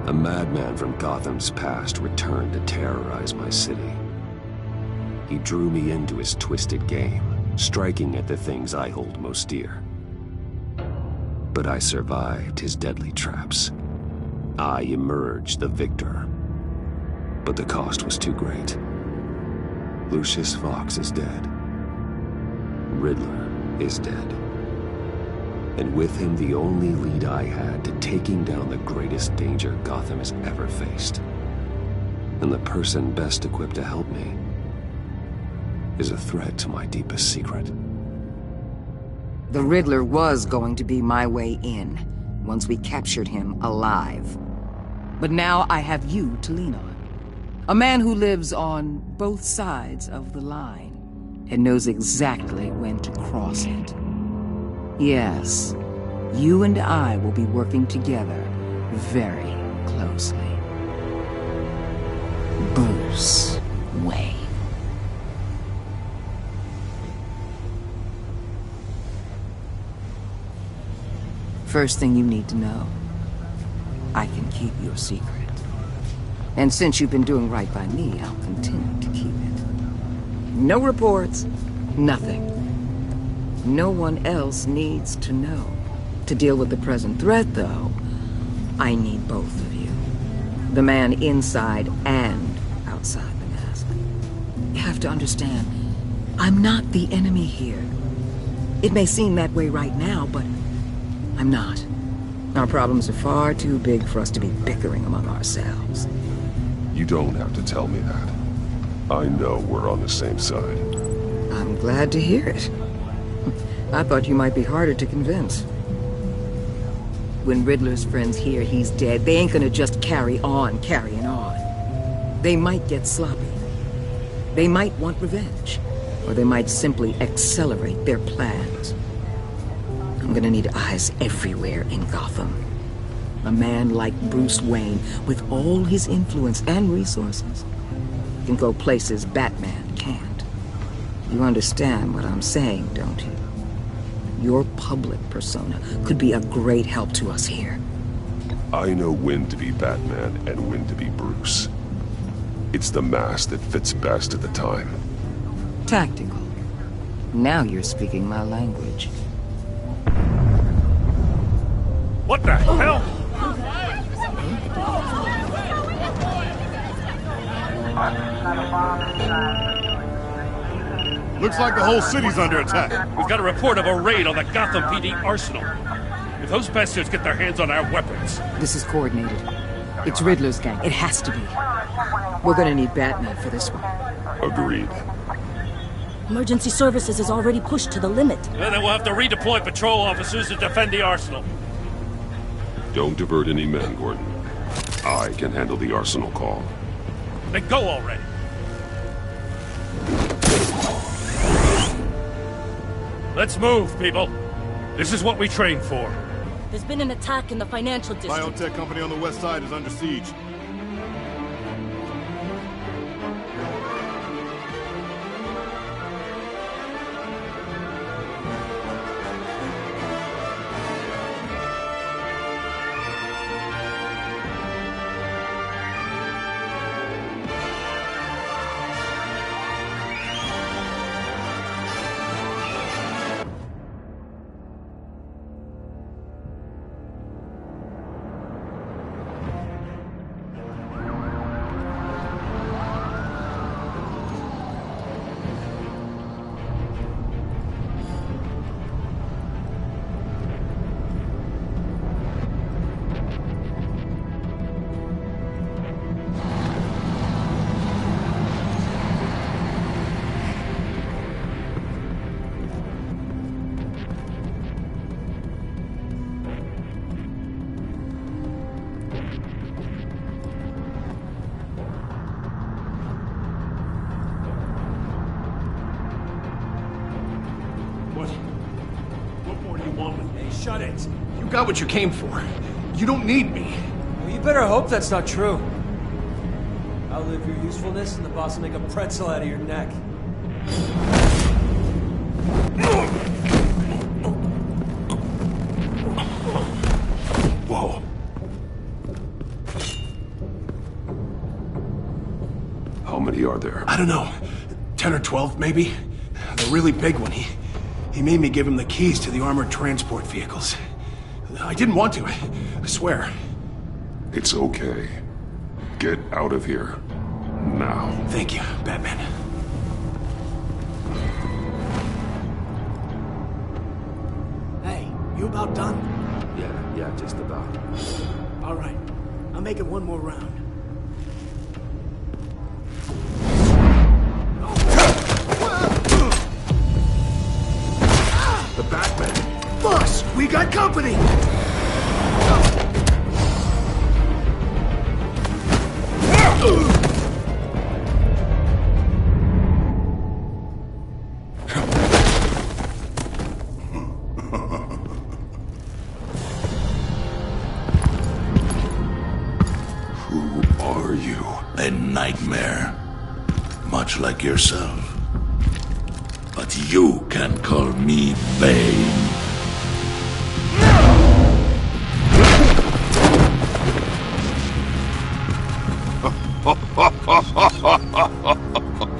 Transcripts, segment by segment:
A madman from Gotham's past returned to terrorize my city. He drew me into his twisted game, striking at the things I hold most dear. But I survived his deadly traps. I emerged the victor. But the cost was too great. Lucius Fox is dead. Riddler is dead. And with him, the only lead I had to taking down the greatest danger Gotham has ever faced. And the person best equipped to help me is a threat to my deepest secret. The Riddler was going to be my way in, once we captured him alive. But now I have you to lean on. A man who lives on both sides of the line, and knows exactly when to cross it. Yes, you and I will be working together very closely. Bruce Wayne. First thing you need to know, I can keep your secret. And since you've been doing right by me, I'll continue to keep it. No reports, nothing. No one else needs to know. To deal with the present threat, though, I need both of you. The man inside and outside the mask. You have to understand, I'm not the enemy here. It may seem that way right now, but I'm not. Our problems are far too big for us to be bickering among ourselves. You don't have to tell me that. I know we're on the same side. I'm glad to hear it. I thought you might be harder to convince. When Riddler's friends hear he's dead, they ain't gonna just carry on carrying on. They might get sloppy. They might want revenge. Or they might simply accelerate their plans. I'm gonna need eyes everywhere in Gotham. A man like Bruce Wayne, with all his influence and resources, can go places Batman can't. You understand what I'm saying, don't you? Your public persona could be a great help to us here. I know when to be Batman and when to be Bruce. It's the mask that fits best at the time. Tactical. Now you're speaking my language. What the hell? Looks like the whole city's under attack. We've got a report of a raid on the Gotham PD arsenal. If those bastards get their hands on our weapons... This is coordinated. It's Riddler's gang. It has to be. We're gonna need Batman for this one. Agreed. Emergency services is already pushed to the limit. Then we'll have to redeploy patrol officers to defend the arsenal. Don't divert any men, Gordon. I can handle the arsenal call. Then go already. Let's move, people. This is what we trained for. There's been an attack in the financial district. Biotech company on the west side is under siege. Shut it. You got what you came for. You don't need me. Well, you better hope that's not true. Outlive your usefulness and the boss will make a pretzel out of your neck. Whoa. How many are there? I don't know. 10 or 12, maybe? The really big one, he made me give him the keys to the armored transport vehicles. I didn't want to, I swear. It's okay. Get out of here. Now. Thank you, Batman. Hey, you about done? Yeah, just about. All right. I'll make it one more round. The Batman. Boss, we got company! Who are you? A nightmare. Much like yourself. But you can call me Bane.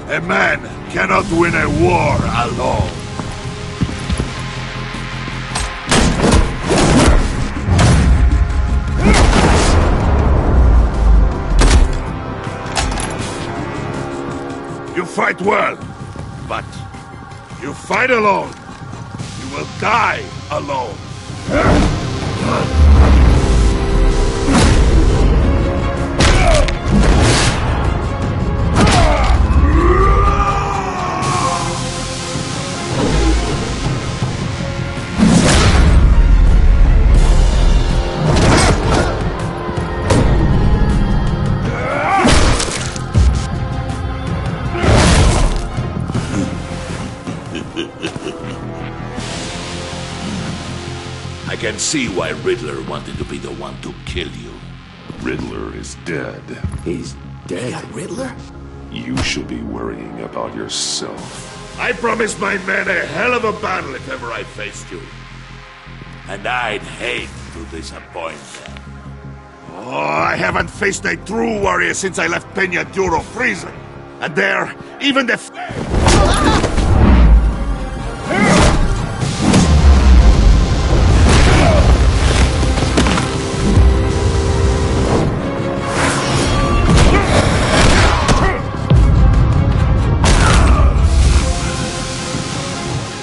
A man cannot win a war alone. You fight well, but you fight alone. You will die alone. I can see why Riddler wanted to be the one to kill you. Riddler is dead. He's dead. Got Riddler? You should be worrying about yourself. I promised my men a hell of a battle if ever I faced you. And I'd hate to disappoint them. Oh, I haven't faced a true warrior since I left Peña Duro prison. And there, even the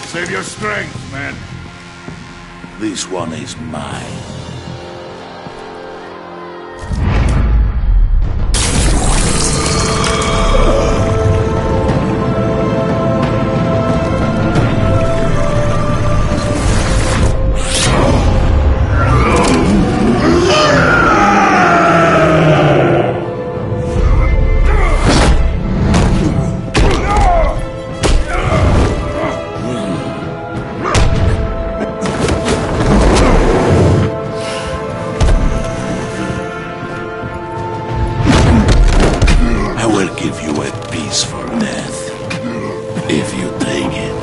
Save your strength, man. This one is mine. Give you a piece for death, if you take it.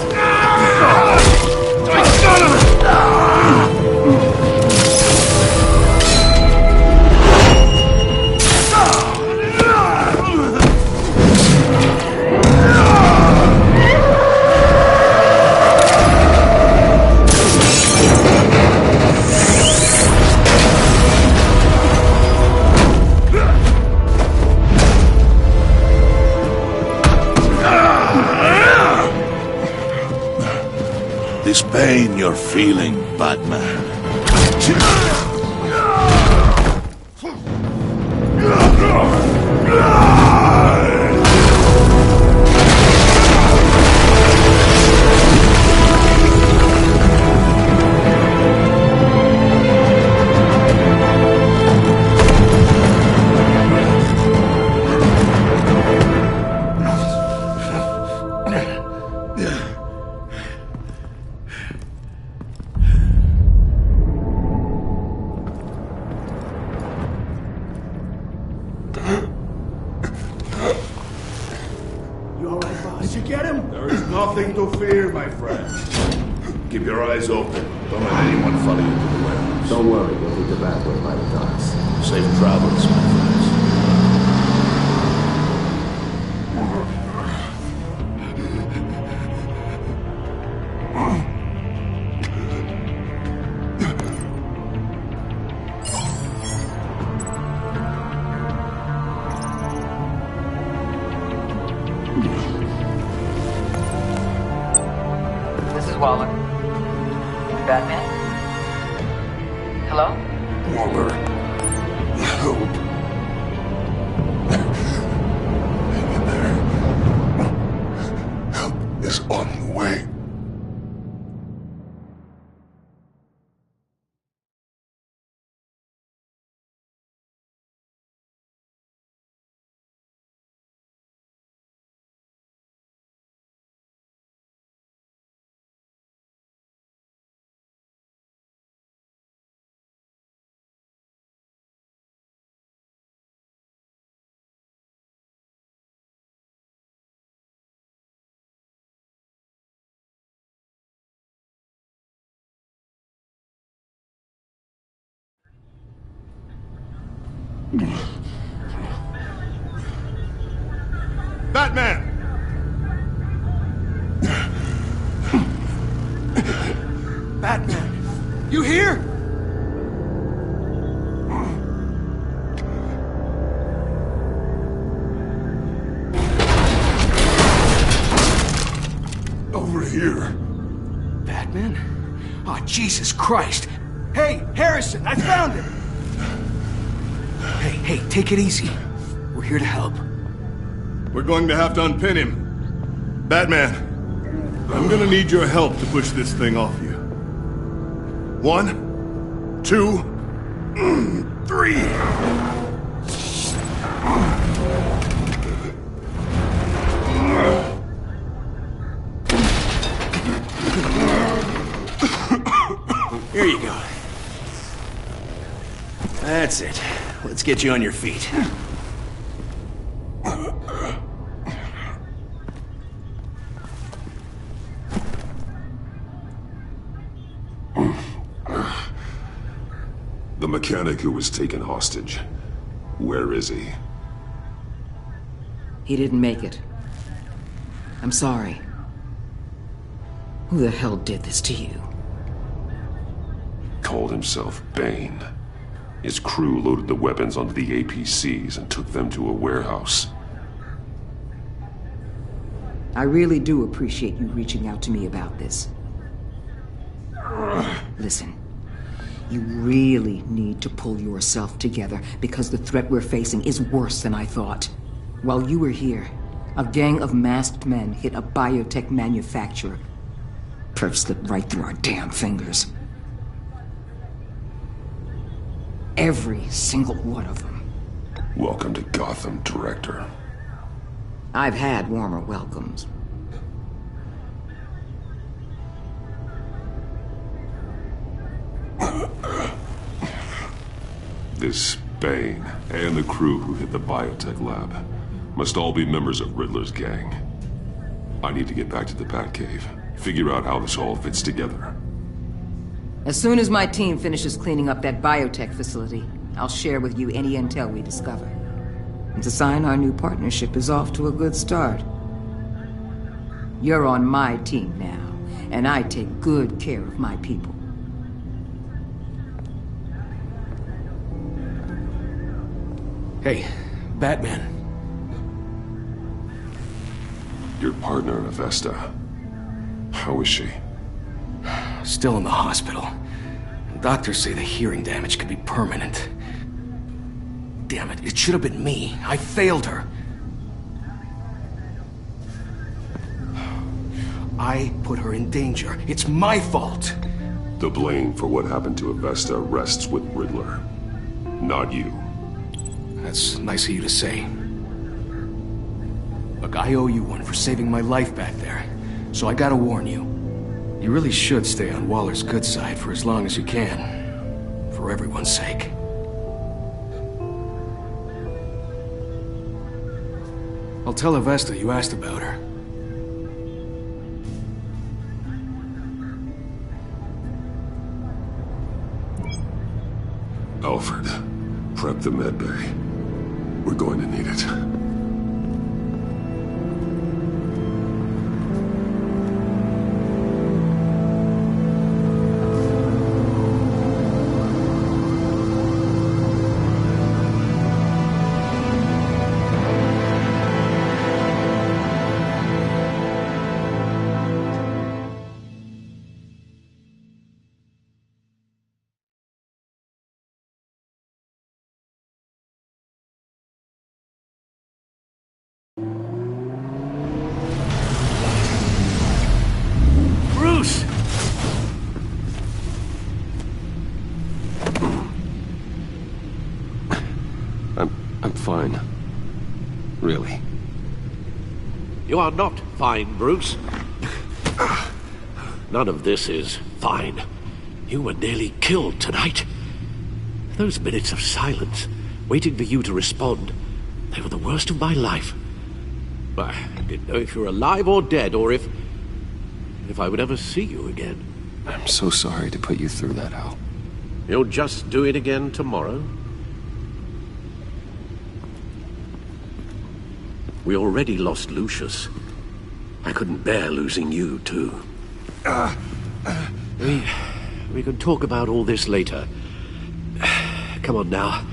This pain you're feeling, Batman. You all right, boss? Did you get him? There is nothing to fear, my friend. Keep your eyes open. Don't let anyone follow you to the warehouse. Don't worry, we'll take the back way by the docks. Safe travels, my friends. This is Waller. Batman? Hello? Waller. Help. Hang in there. Help is on the way. Batman! Batman! You here? Over here. Batman? Oh, Jesus Christ! Hey, Harrison, I found him! Hey, take it easy. We're here to help. We're going to have to unpin him. Batman, I'm gonna need your help to push this thing off you. 1, 2, 3. Here you go. That's it. Let's get you on your feet. The mechanic who was taken hostage. Where is he? He didn't make it. I'm sorry. Who the hell did this to you? Called himself Bane. His crew loaded the weapons onto the APCs and took them to a warehouse. I really do appreciate you reaching out to me about this. Listen, you really need to pull yourself together because the threat we're facing is worse than I thought. While you were here, a gang of masked men hit a biotech manufacturer. Perf slipped right through our damn fingers. Every single one of them. Welcome to Gotham, Director. I've had warmer welcomes. This Bane and the crew who hit the biotech lab must all be members of Riddler's gang. I need to get back to the Batcave, figure out how this all fits together. As soon as my team finishes cleaning up that biotech facility, I'll share with you any intel we discover. It's a sign our new partnership is off to a good start. You're on my team now, and I take good care of my people. Hey, Batman. Your partner, Avesta. How is she? Still in the hospital. Doctors say the hearing damage could be permanent. Damn it, it should have been me. I failed her. I put her in danger. It's my fault. The blame for what happened to Avesta rests with Riddler, not you. That's nice of you to say. Look, I owe you one for saving my life back there. So I gotta warn you. You really should stay on Waller's good side for as long as you can. For everyone's sake. I'll tell Avesta you asked about her. Alfred, prep the med bay. We're going to need it. fine. Really. You are not fine, Bruce. None of this is fine. You were nearly killed tonight. Those minutes of silence, waiting for you to respond, they were the worst of my life. I didn't know if you were alive or dead, or if I would ever see you again. I'm so sorry to put you through that, Al. You'll just do it again tomorrow? We already lost Lucius. I couldn't bear losing you, too. We can talk about all this later. Come on now.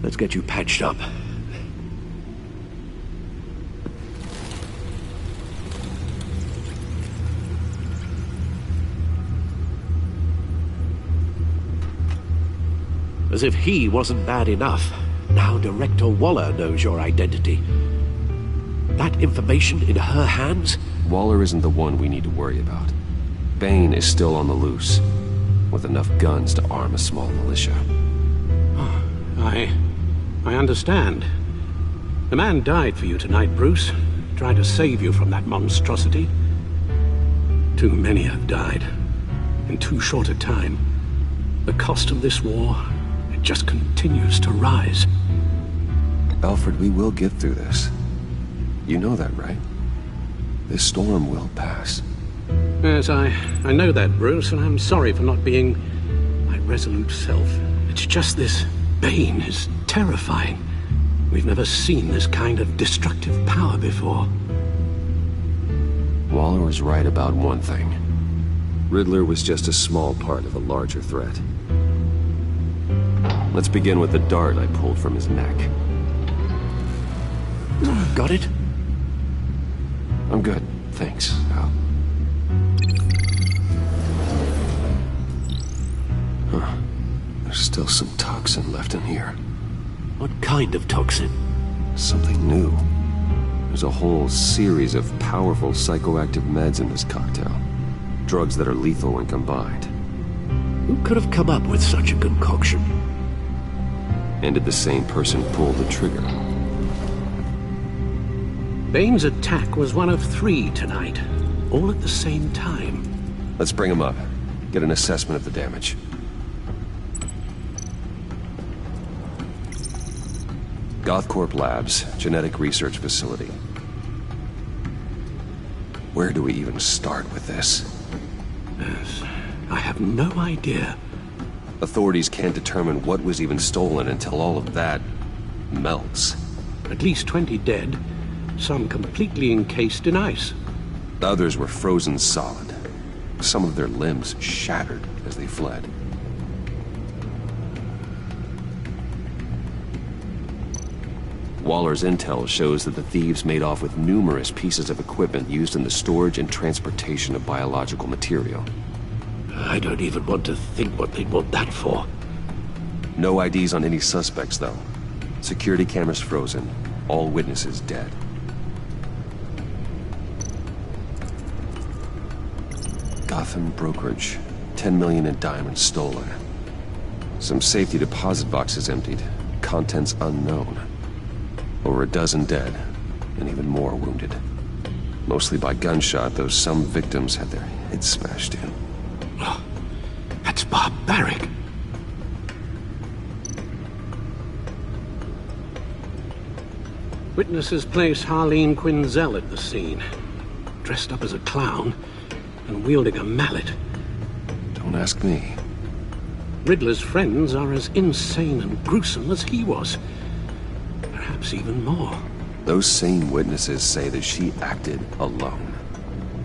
Let's get you patched up. As if he wasn't bad enough, now Director Waller knows your identity. That information in her hands? Waller isn't the one we need to worry about. Bane is still on the loose, with enough guns to arm a small militia. Oh, I understand. The man died for you tonight, Bruce. Tried to save you from that monstrosity. Too many have died. In too short a time. The cost of this war, it just continues to rise. Alfred, we will get through this. You know that, right? This storm will pass. Yes, I know that, Bruce, and I'm sorry for not being my resolute self. It's just this Bane is terrifying. We've never seen this kind of destructive power before. Waller was right about one thing. Riddler was just a small part of a larger threat. Let's begin with the dart I pulled from his neck. Got it? I'm good, thanks, Al. Huh. There's still some toxin left in here. What kind of toxin? Something new. There's a whole series of powerful psychoactive meds in this cocktail. Drugs that are lethal when combined. Who could have come up with such a concoction? And did the same person pull the trigger? Bane's attack was one of 3 tonight, all at the same time. Let's bring him up. Get an assessment of the damage. Gothcorp Labs, genetic research facility. Where do we even start with this? Yes, I have no idea. Authorities can't determine what was even stolen until all of that melts. At least 20 dead, some completely encased in ice. The others were frozen solid. Some of their limbs shattered as they fled. Waller's intel shows that the thieves made off with numerous pieces of equipment used in the storage and transportation of biological material. I don't even want to think what they'd want that for. No IDs on any suspects, though. Security cameras frozen. All witnesses dead. Gotham brokerage. 10 million in diamonds stolen. Some safety deposit boxes emptied. Contents unknown. Over a dozen dead, and even more wounded. Mostly by gunshot, though some victims had their heads smashed in. Oh, that's barbaric. Witnesses place Harleen Quinzel at the scene, dressed up as a clown and wielding a mallet. Don't ask me. Riddler's friends are as insane and gruesome as he was. Perhaps even more. Those same witnesses say that she acted alone.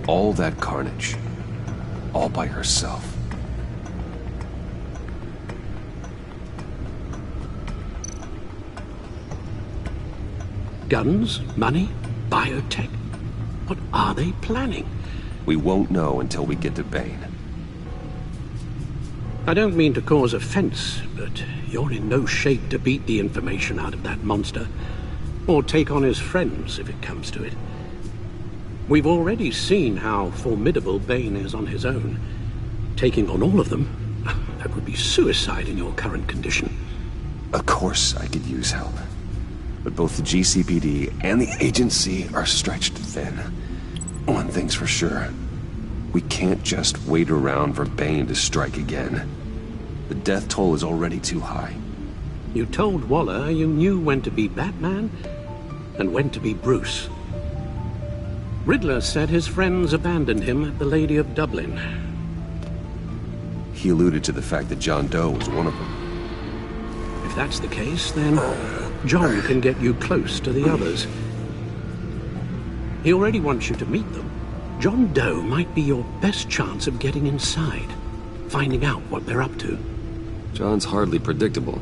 All that carnage. All by herself. Guns, money, biotech. What are they planning? We won't know until we get to Bane. I don't mean to cause offense, but you're in no shape to beat the information out of that monster, or take on his friends if it comes to it. We've already seen how formidable Bane is on his own. Taking on all of them, that would be suicide in your current condition. Of course I could use help. But both the GCPD and the agency are stretched thin. One thing's for sure. We can't just wait around for Bane to strike again. The death toll is already too high. You told Waller you knew when to be Batman and when to be Bruce. Riddler said his friends abandoned him at the Lady of Dublin. He alluded to the fact that John Doe was one of them. If that's the case, then John can get you close to the others. He already wants you to meet them. John Doe might be your best chance of getting inside, finding out what they're up to. John's hardly predictable,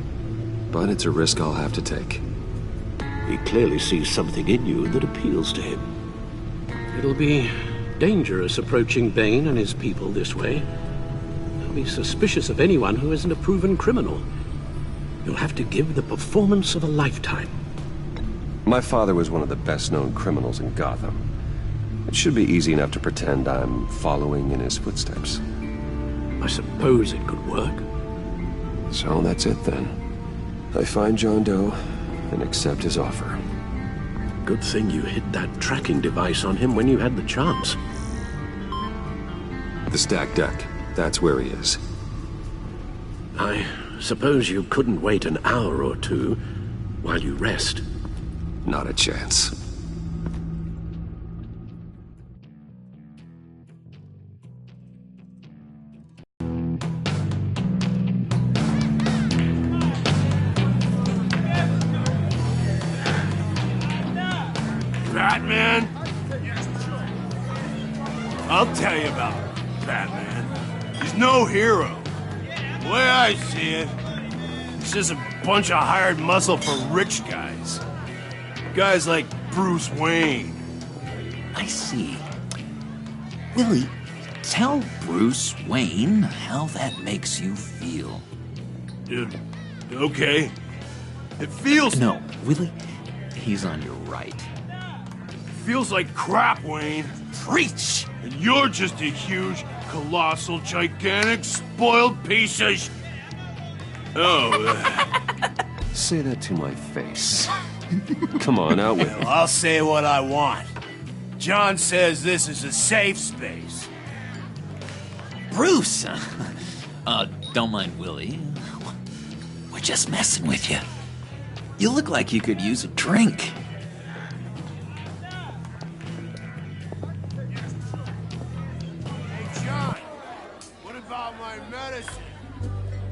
but it's a risk I'll have to take. He clearly sees something in you that appeals to him. It'll be dangerous approaching Bane and his people this way. They'll be suspicious of anyone who isn't a proven criminal. You'll have to give the performance of a lifetime. My father was one of the best-known criminals in Gotham. It should be easy enough to pretend I'm following in his footsteps. I suppose it could work. So that's it then. I find John Doe and accept his offer. Good thing you hid that tracking device on him when you had the chance. The stacked deck. That's where he is. I suppose you couldn't wait an hour or two while you rest. Not a chance. Batman? I'll tell you about Batman. He's no hero. The way I see it, he's just a bunch of hired muscle for rich guys. Guys like Bruce Wayne. I see. Willie, tell Bruce Wayne how that makes you feel. Dude, okay. It feels... No, Willie, he's on your right. Feels like crap, Wayne. Preach! And you're just a huge, colossal, gigantic, spoiled piece of Say that to my face. Come on, out with it. Well, I'll say what I want. John says this is a safe space. Bruce! Don't mind Willie. We're just messing with you. You look like you could use a drink.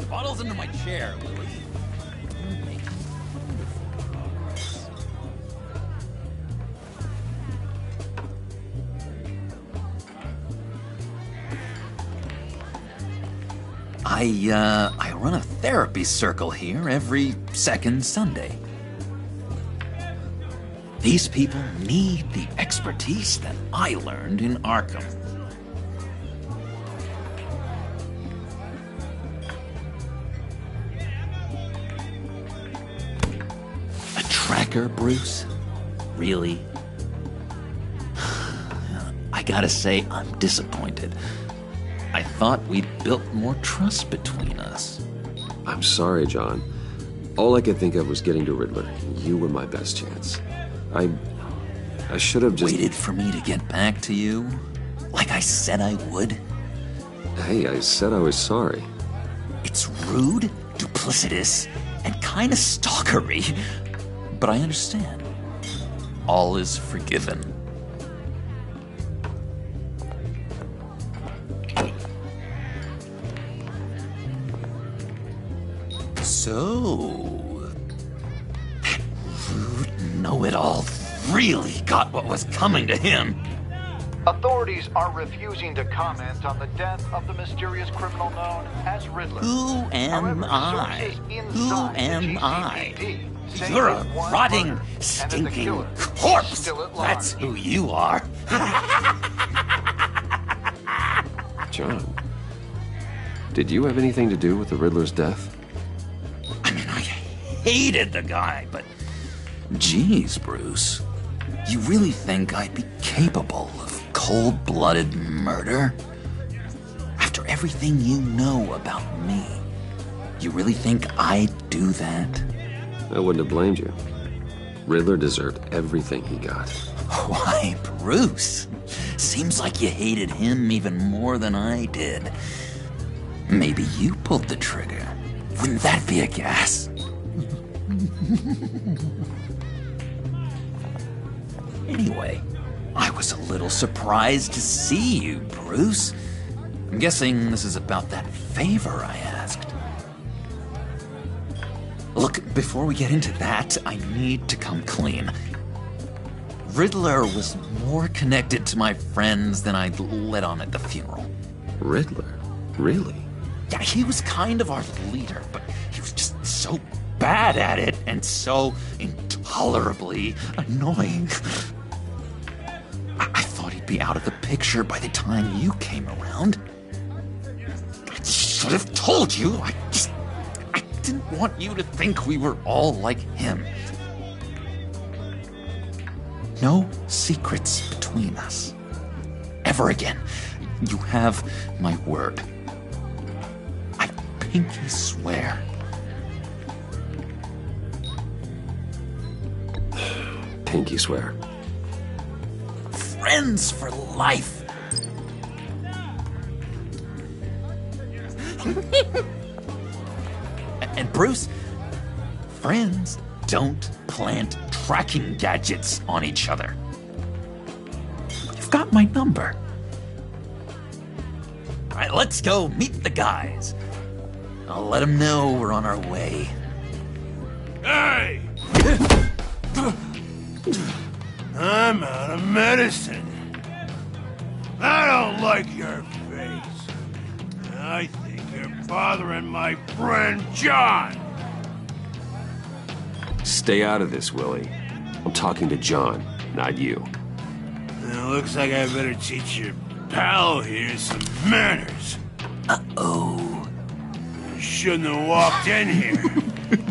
Bottle's under my chair, Willie. I run a therapy circle here every second Sunday. These people need the expertise that I learned in Arkham. Tracker, Bruce? Really? I gotta say, I'm disappointed. I thought we'd built more trust between us. I'm sorry, John. All I could think of was getting to Riddler. You were my best chance. I should have just... Waited for me to get back to you? Like I said I would? Hey, I said I was sorry. It's rude, duplicitous, and kinda stalkery. But I understand. All is forgiven. So... that rude know-it-all really got what was coming to him. Authorities are refusing to comment on the death of the mysterious criminal known as Riddler. Who am I? Who am I? You're a rotting, stinking corpse! That's who you are! John, did you have anything to do with the Riddler's death? I mean, I hated the guy, but... Geez, Bruce. You really think I'd be capable of cold-blooded murder? After everything you know about me, you really think I'd do that? I wouldn't have blamed you. Riddler deserved everything he got. Why, Bruce? Seems like you hated him even more than I did. Maybe you pulled the trigger. Wouldn't that be a gas? Anyway, I was a little surprised to see you, Bruce. I'm guessing this is about that favor I asked. Look, before we get into that, I need to come clean. Riddler was more connected to my friends than I'd let on at the funeral. Riddler? Really? Yeah, he was kind of our leader, but he was just so bad at it and so intolerably annoying. I thought he'd be out of the picture by the time you came around. I should have told you. I didn't want you to think we were all like him. No secrets between us. Ever again. You have my word. I pinky swear. Pinky swear. Friends for life. And Bruce, friends don't plant tracking gadgets on each other. You've got my number. All right, let's go meet the guys. I'll let them know we're on our way. Hey! I'm out of medicine. I don't like your face. I think you're bothering my friend John. Stay out of this, Willie. I'm talking to John, not you. It looks like I better teach your pal here some manners. Uh-oh. You shouldn't have walked in here.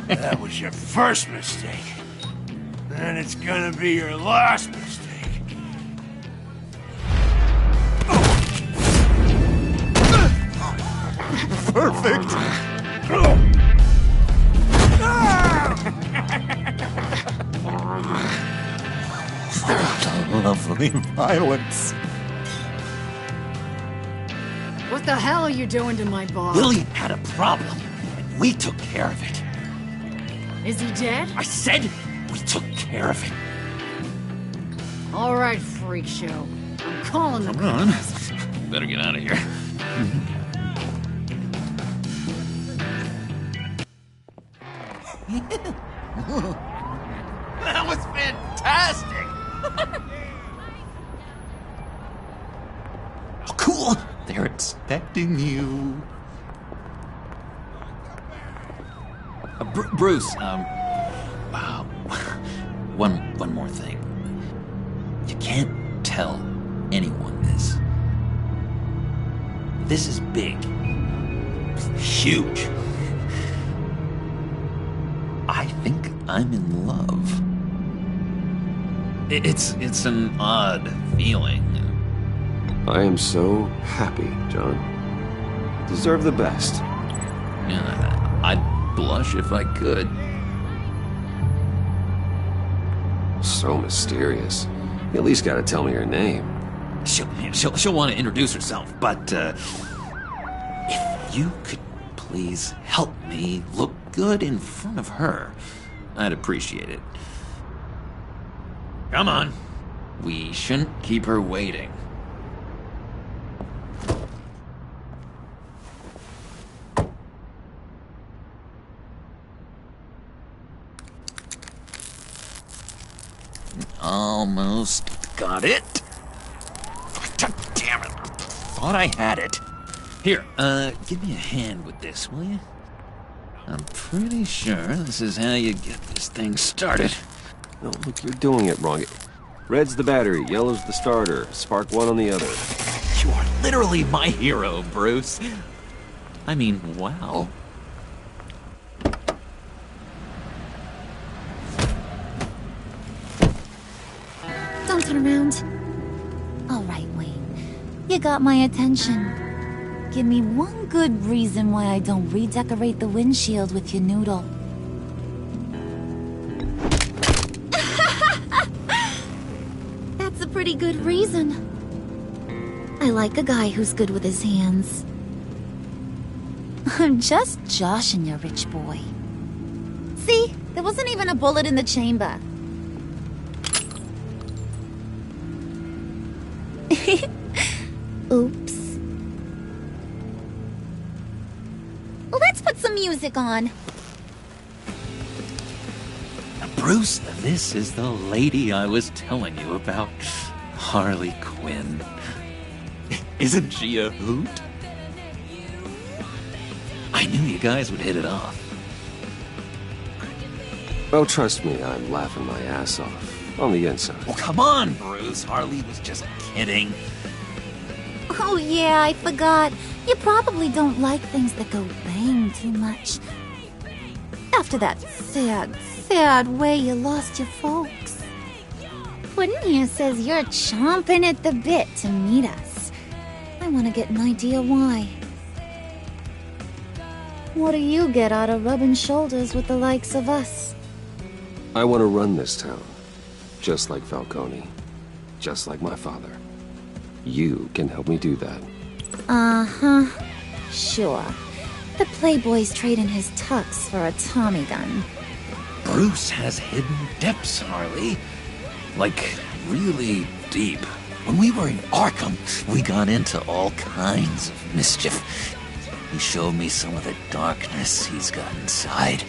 That was your first mistake. And it's gonna be your last mistake. Perfect. Lovely violence. What the hell are you doing to my boss? Willie had a problem, and we took care of it. Is he dead? I said we took care of it. All right, freak show. I'm calling the Come cops. on. Better get out of here. That was fantastic! Oh, cool! They're expecting you. Bruce, one more thing. You can't tell anyone this. This is big. Huge. I think I'm in love. It's an odd feeling. I am so happy, John. Deserve the best. Yeah, I'd blush if I could. So mysterious. You at least gotta tell me her name. She'll want to introduce herself, but if you could please help me look good in front of her, I'd appreciate it. Come on. We shouldn't keep her waiting. Almost got it. Damn it. Thought I had it. Here, give me a hand with this, will you? I'm pretty sure this is how you get this thing started. Oh, look, you're doing it wrong. Red's the battery, yellow's the starter, spark one on the other. You are literally my hero, Bruce. I mean, wow. Don't turn around. All right, Wayne. You got my attention. Give me one good reason why I don't redecorate the windshield with your noodle. pretty good reason. I like a guy who's good with his hands. I'm just joshing you, rich boy. See? There wasn't even a bullet in the chamber. Oops. Let's put some music on. Bruce, this is the lady I was telling you about. Harley Quinn. Isn't she a hoot? I knew you guys would hit it off. Oh, trust me, I'm laughing my ass off. On the inside. Oh, come on, Bruce. Harley was just kidding. Oh yeah, I forgot. You probably don't like things that go bang too much. After that sad way you lost your folks. Puddin' here says you're chomping at the bit to meet us. I want to get an idea why. What do you get out of rubbing shoulders with the likes of us? I want to run this town. Just like Falcone. Just like my father. You can help me do that. Uh-huh. Sure. The Playboy's trading his tux for a Tommy gun. Bruce has hidden depths, Harley. Like, really deep. When we were in Arkham, we got into all kinds of mischief. He showed me some of the darkness he's got inside.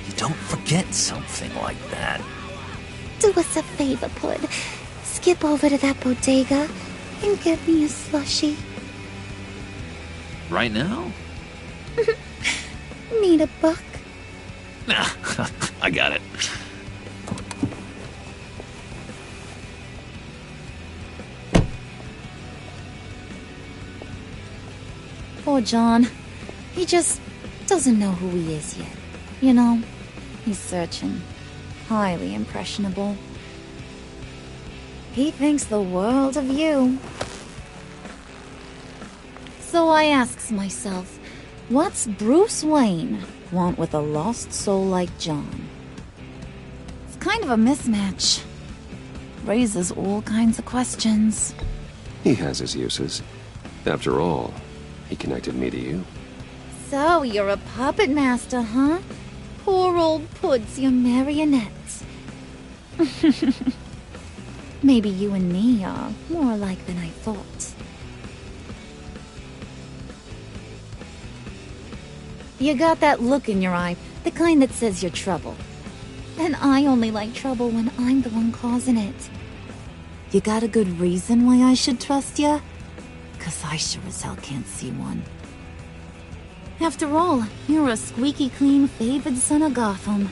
You don't forget something like that. Do us a favor, Pud. Skip over to that bodega and get me a slushie. Right now? Need a buck? Nah, I got it. Poor John. He just doesn't know who he is yet. You know, he's searching. Highly impressionable. He thinks the world of you. So I asks myself, what's Bruce Wayne want with a lost soul like John? It's kind of a mismatch. Raises all kinds of questions. He has his uses. After all, he connected me to you. So you're a puppet master, huh? Poor old Pud's your marionette. Maybe you and me are more alike than I thought. You got that look in your eye, the kind that says you're trouble. And I only like trouble when I'm the one causing it. You got a good reason why I should trust you? 'Cause I sure as hell can't see one. After all, you're a squeaky clean favored son of Gotham.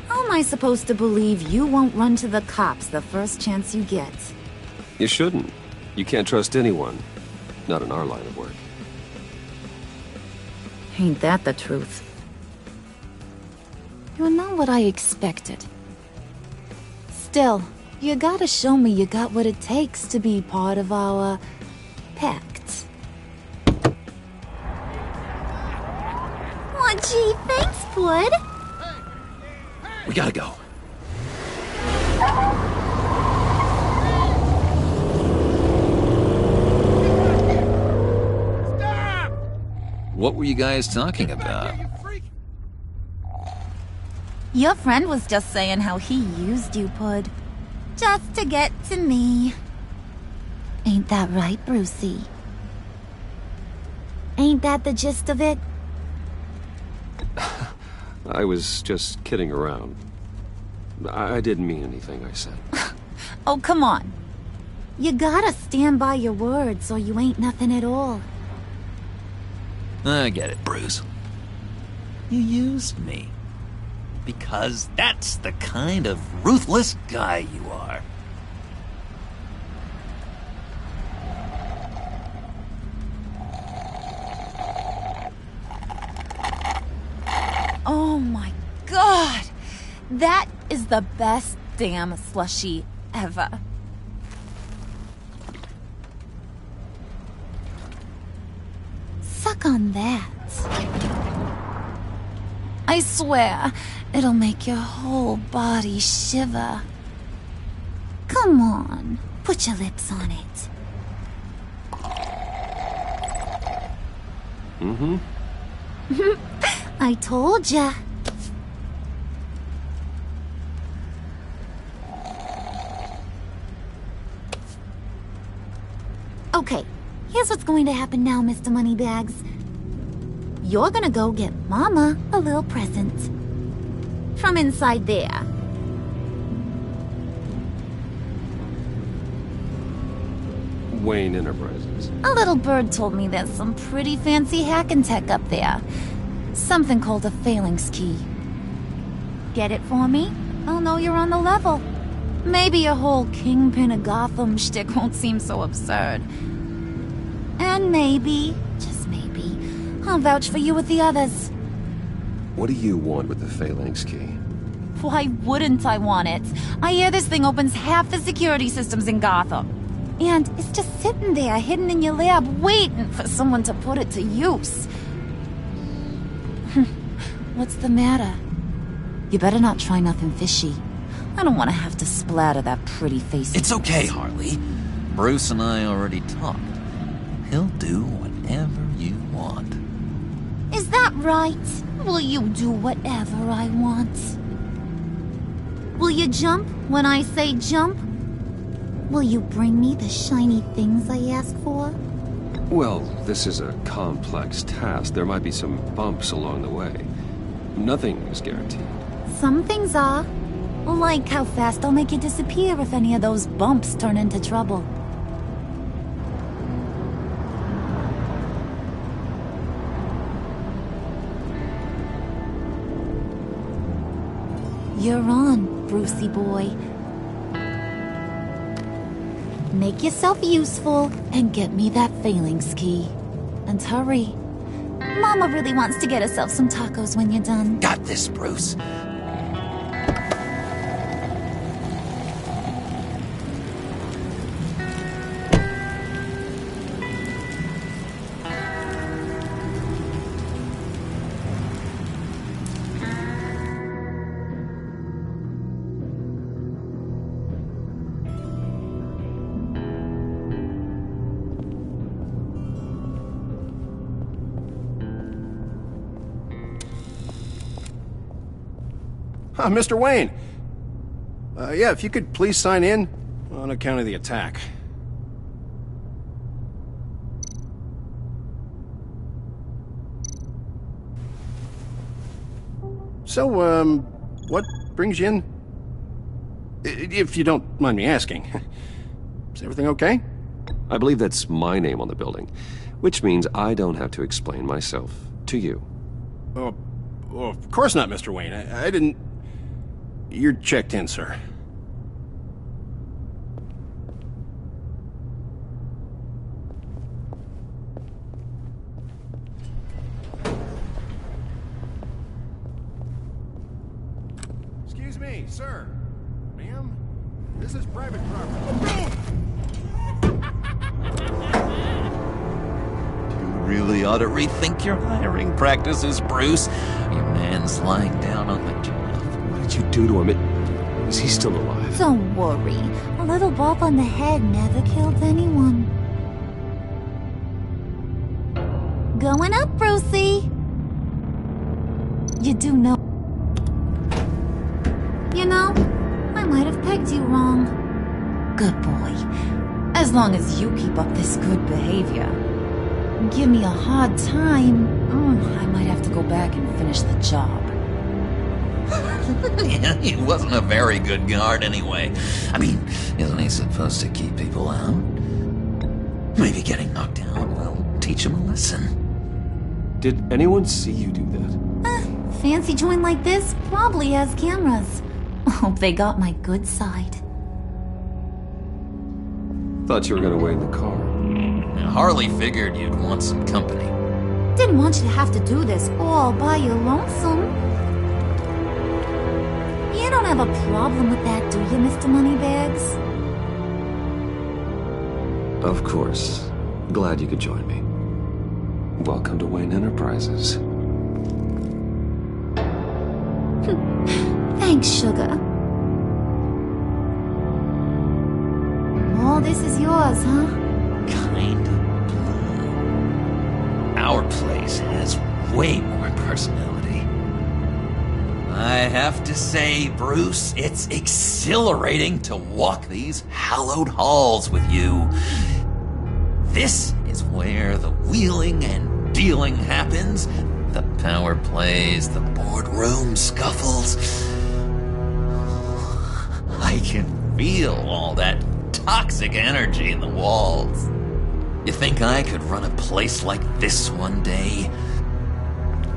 How am I supposed to believe you won't run to the cops the first chance you get? You shouldn't. You can't trust anyone. Not in our line of work. Ain't that the truth? You're not what I expected. Still, you gotta show me you got what it takes to be part of our pact. Aw, gee, thanks, Pud. We gotta go. Stop! What were you guys talking about? Your friend was just saying how he used you, Pud. Just to get to me. Ain't that right, Brucey? Ain't that the gist of it? I was just kidding around. I didn't mean anything I said. Oh, come on. You gotta stand by your words or you ain't nothing at all. I get it, Bruce. You used me. Because that's the kind of ruthless guy you are. Oh my god! That is the best damn slushie ever. Suck on that. I swear, it'll make your whole body shiver. Come on, Put your lips on it. Mm-hmm. I told ya. Okay, here's what's going to happen now, Mr. Moneybags. You're gonna go get Mama a little present. From inside there. Wayne Enterprises. A little bird told me there's some pretty fancy hacking tech up there. Something called a phalanx key. Get it for me? I'll know you're on the level. Maybe your whole Kingpin of Gotham shtick won't seem so absurd. And maybe, just maybe, I'll vouch for you with the others. What do you want with the phalanx key? Why wouldn't I want it? I hear this thing opens half the security systems in Gotham. And it's just sitting there, hidden in your lab, waiting for someone to put it to use. What's the matter? You better not try nothing fishy. I don't want to have to splatter that pretty face. It's okay, Harley. Bruce and I already talked. He'll do whatever you want. Is that right? Will you do whatever I want? Will you jump when I say jump? Will you bring me the shiny things I ask for? Well, this is a complex task. There might be some bumps along the way. Nothing is guaranteed. Some things are. Like how fast I'll make you disappear if any of those bumps turn into trouble. You're on, Brucey boy. Make yourself useful and get me that phalanx key. And hurry. Mama really wants to get herself some tacos when you're done. Got this, Bruce. Mr. Wayne. Yeah, if you could please sign in on account of the attack. So, what brings you in? If you don't mind me asking. Is everything okay? I believe that's my name on the building, which means I don't have to explain myself to you. Oh, of course not, Mr. Wayne. I didn't... You're checked in, sir. Excuse me, sir. Ma'am? This is private property. You really ought to rethink your hiring practices, Bruce. Your man's lying down on the job. What did you do to him? Is he still alive? Don't worry. A little bump on the head never killed anyone. Going up, Brucey. You do know... You know, I might have pegged you wrong. Good boy. As long as you keep up this good behavior. Give me a hard time, I might have to go back and finish the job. He wasn't a very good guard anyway. I mean, isn't he supposed to keep people out? Maybe getting knocked down will teach him a lesson. Did anyone see you do that? Fancy joint like this probably has cameras. Hope they got my good side. Thought you were gonna wait in the car. Harley figured you'd want some company. Didn't want you to have to do this all by your lonesome. You don't have a problem with that, do you, Mr. Moneybags? Of course. Glad you could join me. Welcome to Wayne Enterprises. Thanks, sugar. all this is yours, huh? Kind of blue. Our place has way more personality. I have to say, Bruce, it's exhilarating to walk these hallowed halls with you. This is where the wheeling and dealing happens, the power plays, the boardroom scuffles. I can feel all that toxic energy in the walls. You think I could run a place like this one day?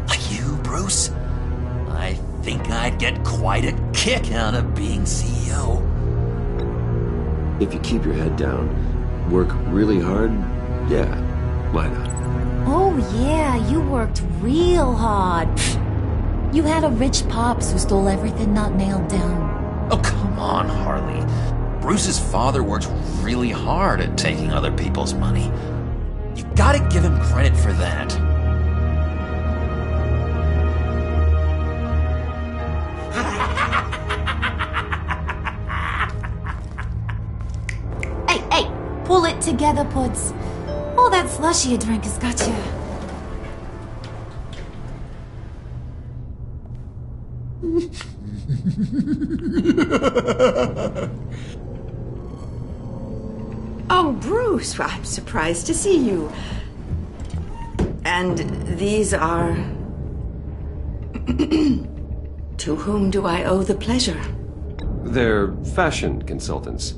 Like you, Bruce? I think I'd get quite a kick out of being CEO. If you keep your head down, work really hard, yeah, why not? Oh yeah, you worked real hard. You had a rich pops who stole everything not nailed down. Oh, come on, Harley. Bruce's father worked really hard at taking other people's money. You gotta give him credit for that. Hey, pull it together, Puds. All that slushy you drank has got you. Oh, Bruce, I'm surprised to see you. And these are... To whom do I owe the pleasure? They're fashion consultants.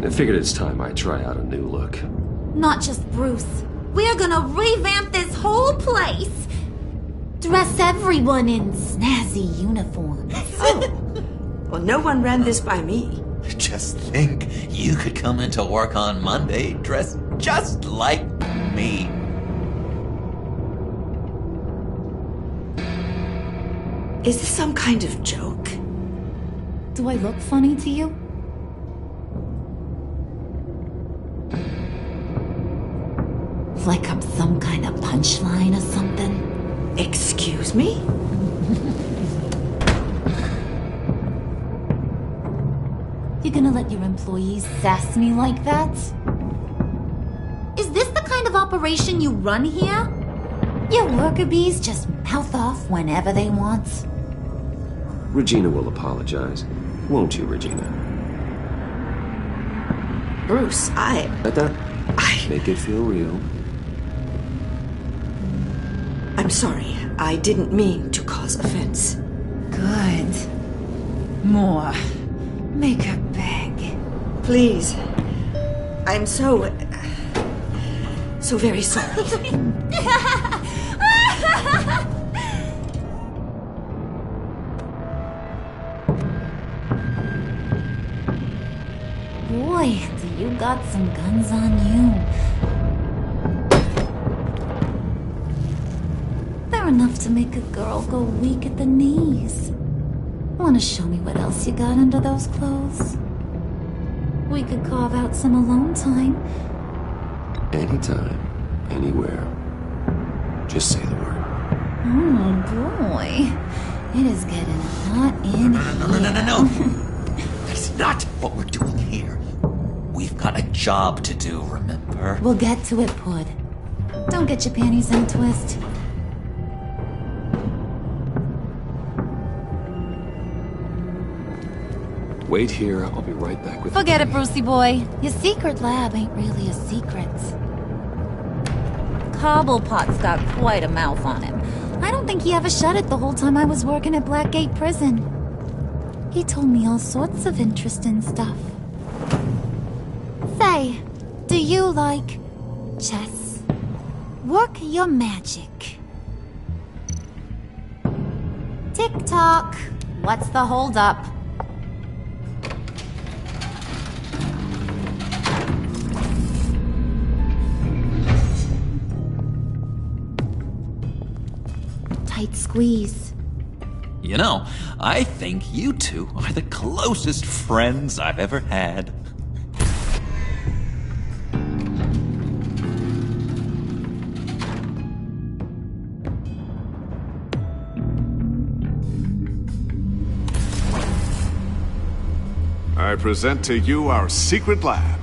I figured it's time I try out a new look. Not just Bruce. We're gonna revamp this whole place. Dress everyone in snazzy uniforms. Oh, well, no one ran this by me. Just think, you could come into work on Monday dressed just like me. Is this some kind of joke? Do I look funny to you? Like I'm some kind of punchline or something? Excuse me? You gonna let your employees sass me like that? Is this the kind of operation you run here? Your worker bees just mouth off whenever they want. Regina will apologize. Won't you, Regina? Bruce, I Make it feel real. I'm sorry. I didn't mean to cause offense. Good. More. Make her beg. Please. I'm so very sorry. Boy, do you got some guns on you. They're enough to make a girl go weak at the knees. Wanna show me what else you got under those clothes? We could carve out some alone time. Anytime, anywhere. Just say the word. Oh boy. It is getting hot in here. No. That's not what we're doing here. We've got a job to do, remember? We'll get to it, Pud. Don't get your panties in a twist. Wait here, I'll be right back with Forget it, Brucey boy. Your secret lab ain't really a secret. Cobblepot's got quite a mouth on him. I don't think he ever shut it the whole time I was working at Blackgate Prison. He told me all sorts of interesting stuff. Say, do you like chess? Work your magic. Tick-tock. What's the holdup? Tight squeeze. You know, I think you two are the closest friends I've ever had. I present to you our secret lab.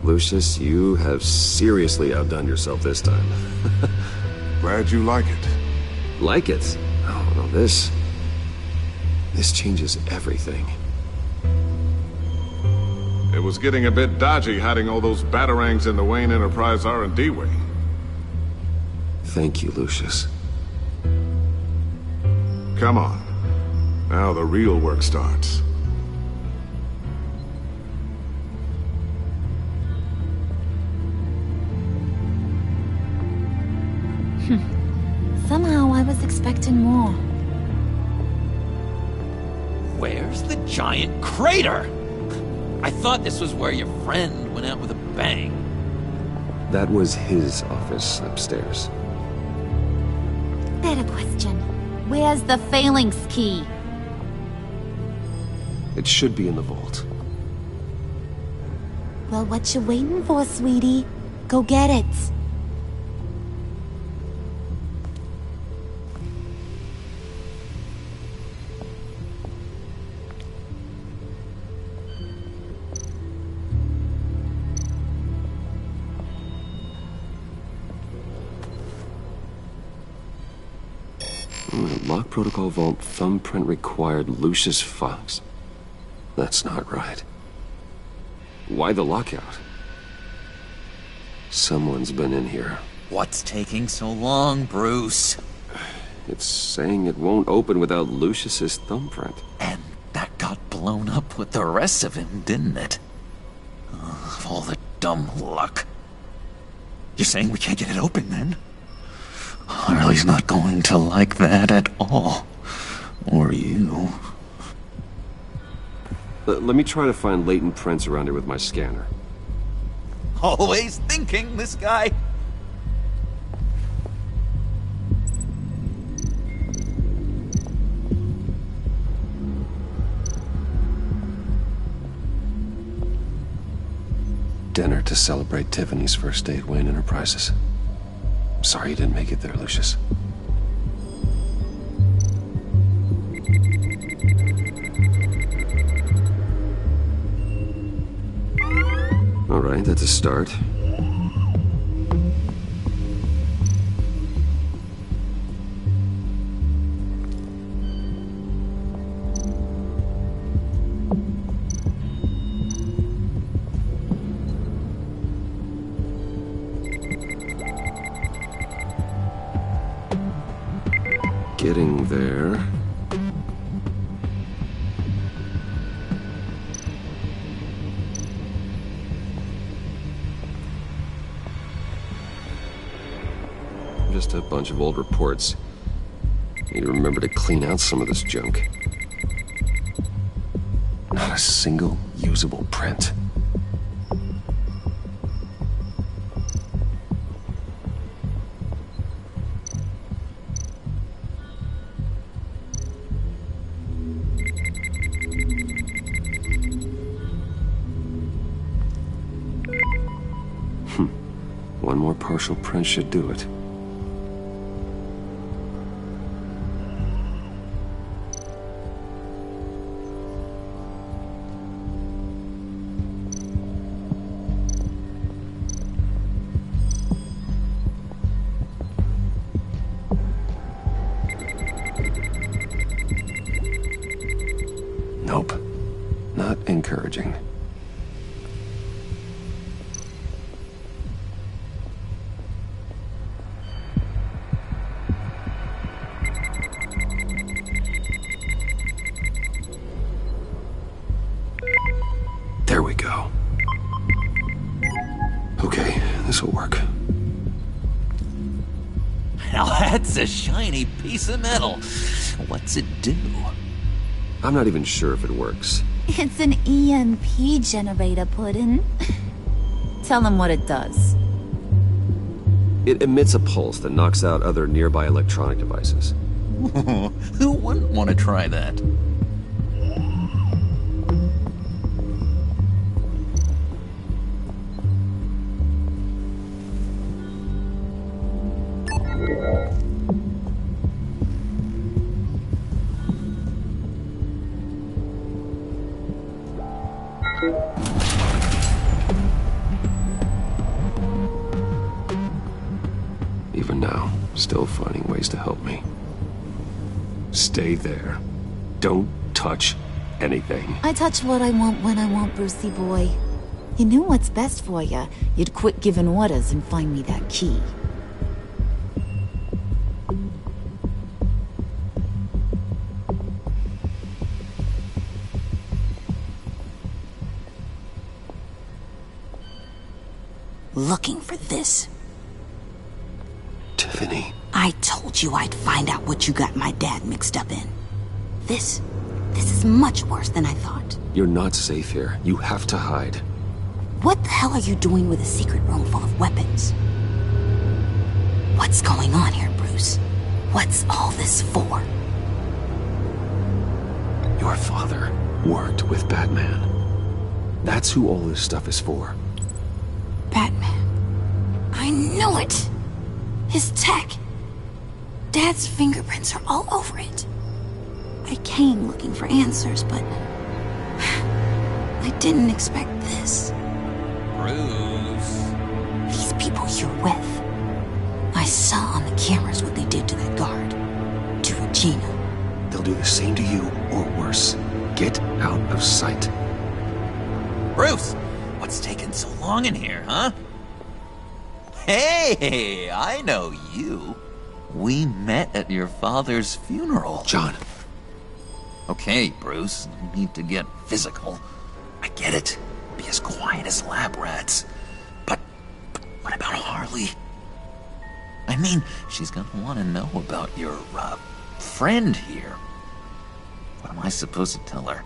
Lucius, you have seriously outdone yourself this time. Glad you like it. Like it? Oh, no, this changes everything. It was getting a bit dodgy hiding all those batarangs in the Wayne Enterprise R&D wing. Thank you, Lucius. Come on. Now the real work starts. Somehow I was expecting more. Where's the giant crater? I thought this was where your friend went out with a bang. That was his office upstairs. Better question. Where's the phalanx key? It should be in the vault. Well, what you waiting for, sweetie? Go get it. Lock protocol vault thumbprint required Lucius Fox. That's not right. Why the lockout? Someone's been in here. What's taking so long, Bruce? It's saying it won't open without Lucius's thumbprint. And that got blown up with the rest of him, didn't it? Of all the dumb luck. You're saying we can't get it open, then? Harley's not going to like that at all. Or you. Let me try to find latent prints around here with my scanner. Always thinking, this guy. Dinner to celebrate Tiffany's first day at Wayne Enterprises. Sorry you didn't make it there, Lucius. All right, that's a start. Getting there. Just a bunch of old reports. Need to remember to clean out some of this junk. Not a single usable print. One more partial print should do it. Nope. Not encouraging. There we go. Okay, this'll work. Now that's a shiny piece of metal. What's it do? I'm not even sure if it works. It's an EMP generator, Puddin'. Tell him what it does. It emits a pulse that knocks out other nearby electronic devices. Who wouldn't want to try that? still finding ways to help me. Stay there. Don't touch anything. I touch what I want when I want, Brucey boy. You knew what's best for you. You'd quit giving orders and find me that key. Looking for this. Tiffany. I told you I'd find out what you got my dad mixed up in. This is much worse than I thought. You're not safe here. You have to hide. What the hell are you doing with a secret room full of weapons? What's going on here, Bruce? What's all this for? Your father worked with Batman. That's who all this stuff is for. Batman. I knew it! His tech. Dad's fingerprints are all over it. I came looking for answers, but I didn't expect this. Bruce. These people you're with. I saw on the cameras what they did to that guard. To Regina. They'll do the same to you, or worse. Get out of sight. Bruce! What's taking so long in here, huh? Hey, I know you. We met at your father's funeral. John. Okay, Bruce, no need to get physical. I get it. Be as quiet as lab rats. But what about Harley? I mean, she's gonna want to know about your, friend here. What am I supposed to tell her?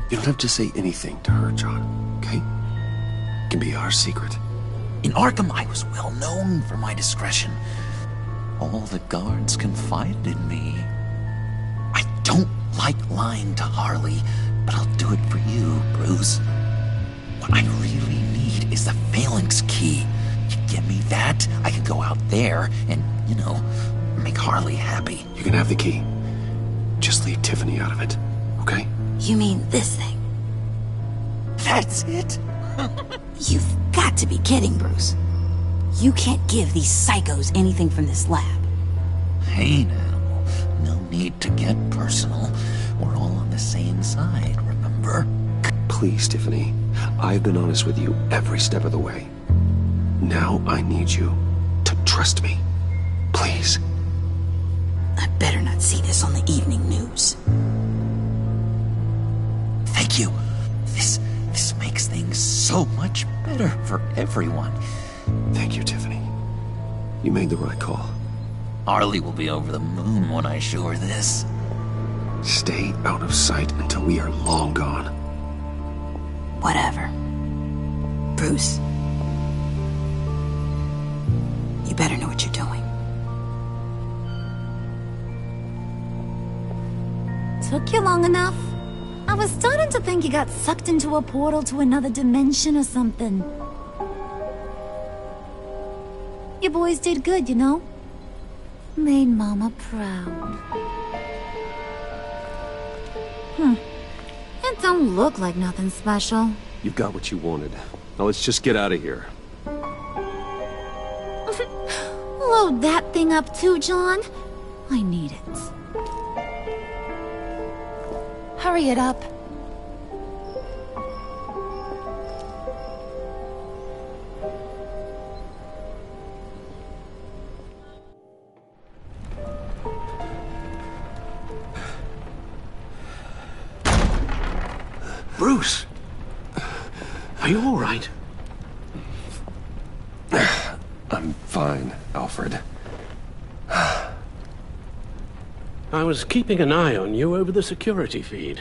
You don't have to say anything to her, John, okay? It can be our secret. In Arkham, I was well known for my discretion. All the guards confided in me. I don't like lying to Harley, but I'll do it for you, Bruce. What I really need is the Phalanx key. You give me that, I can go out there and, make Harley happy. You can have the key. Just leave Tiffany out of it, okay? You mean this thing? That's it? You've got to be kidding, Bruce. You can't give these psychos anything from this lab. Hey now, no need to get personal. We're all on the same side, remember? Please, Tiffany. I've been honest with you every step of the way. Now I need you to trust me. Please. I better not see this on the evening news. Thank you. This makes things so much better for everyone. Thank you, Tiffany. You made the right call. Harley will be over the moon when I show her this. Stay out of sight until we are long gone. Whatever. Bruce. You better know what you're doing. Took you long enough? I was starting to think you got sucked into a portal to another dimension or something. You boys did good, you know? Made Mama proud. It don't look like nothing special. You got what you wanted. Now let's just get out of here. Load that thing up too, John. I need it. Hurry it up. Bruce! Are you all right? I'm fine, Alfred. I was keeping an eye on you over the security feed.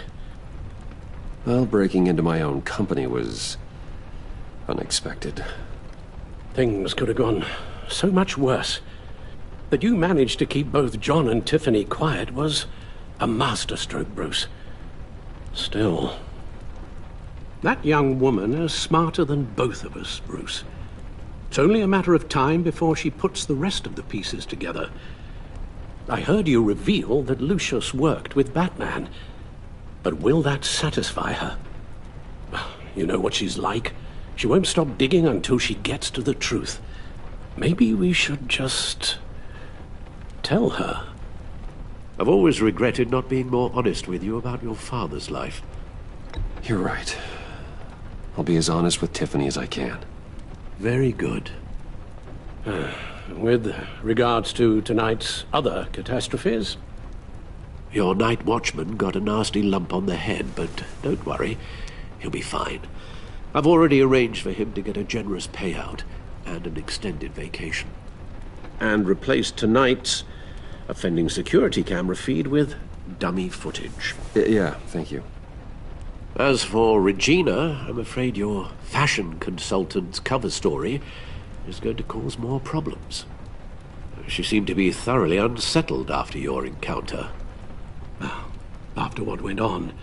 Well, breaking into my own company was unexpected. Things could have gone so much worse. That you managed to keep both John and Tiffany quiet was a masterstroke, Bruce. Still, that young woman is smarter than both of us, Bruce. It's only a matter of time before she puts the rest of the pieces together. I heard you reveal that Lucius worked with Batman. But will that satisfy her? You know what she's like. She won't stop digging until she gets to the truth. Maybe we should just tell her. I've always regretted not being more honest with you about your father's life. You're right. I'll be as honest with Tiffany as I can. Very good. With regards to tonight's other catastrophes, your night watchman got a nasty lump on the head, but don't worry, he'll be fine. I've already arranged for him to get a generous payout and an extended vacation. And replaced tonight's offending security camera feed with dummy footage. Yeah, thank you. As for Regina, I'm afraid your fashion consultant's cover story is going to cause more problems. She seemed to be thoroughly unsettled after your encounter. Well, after what went on,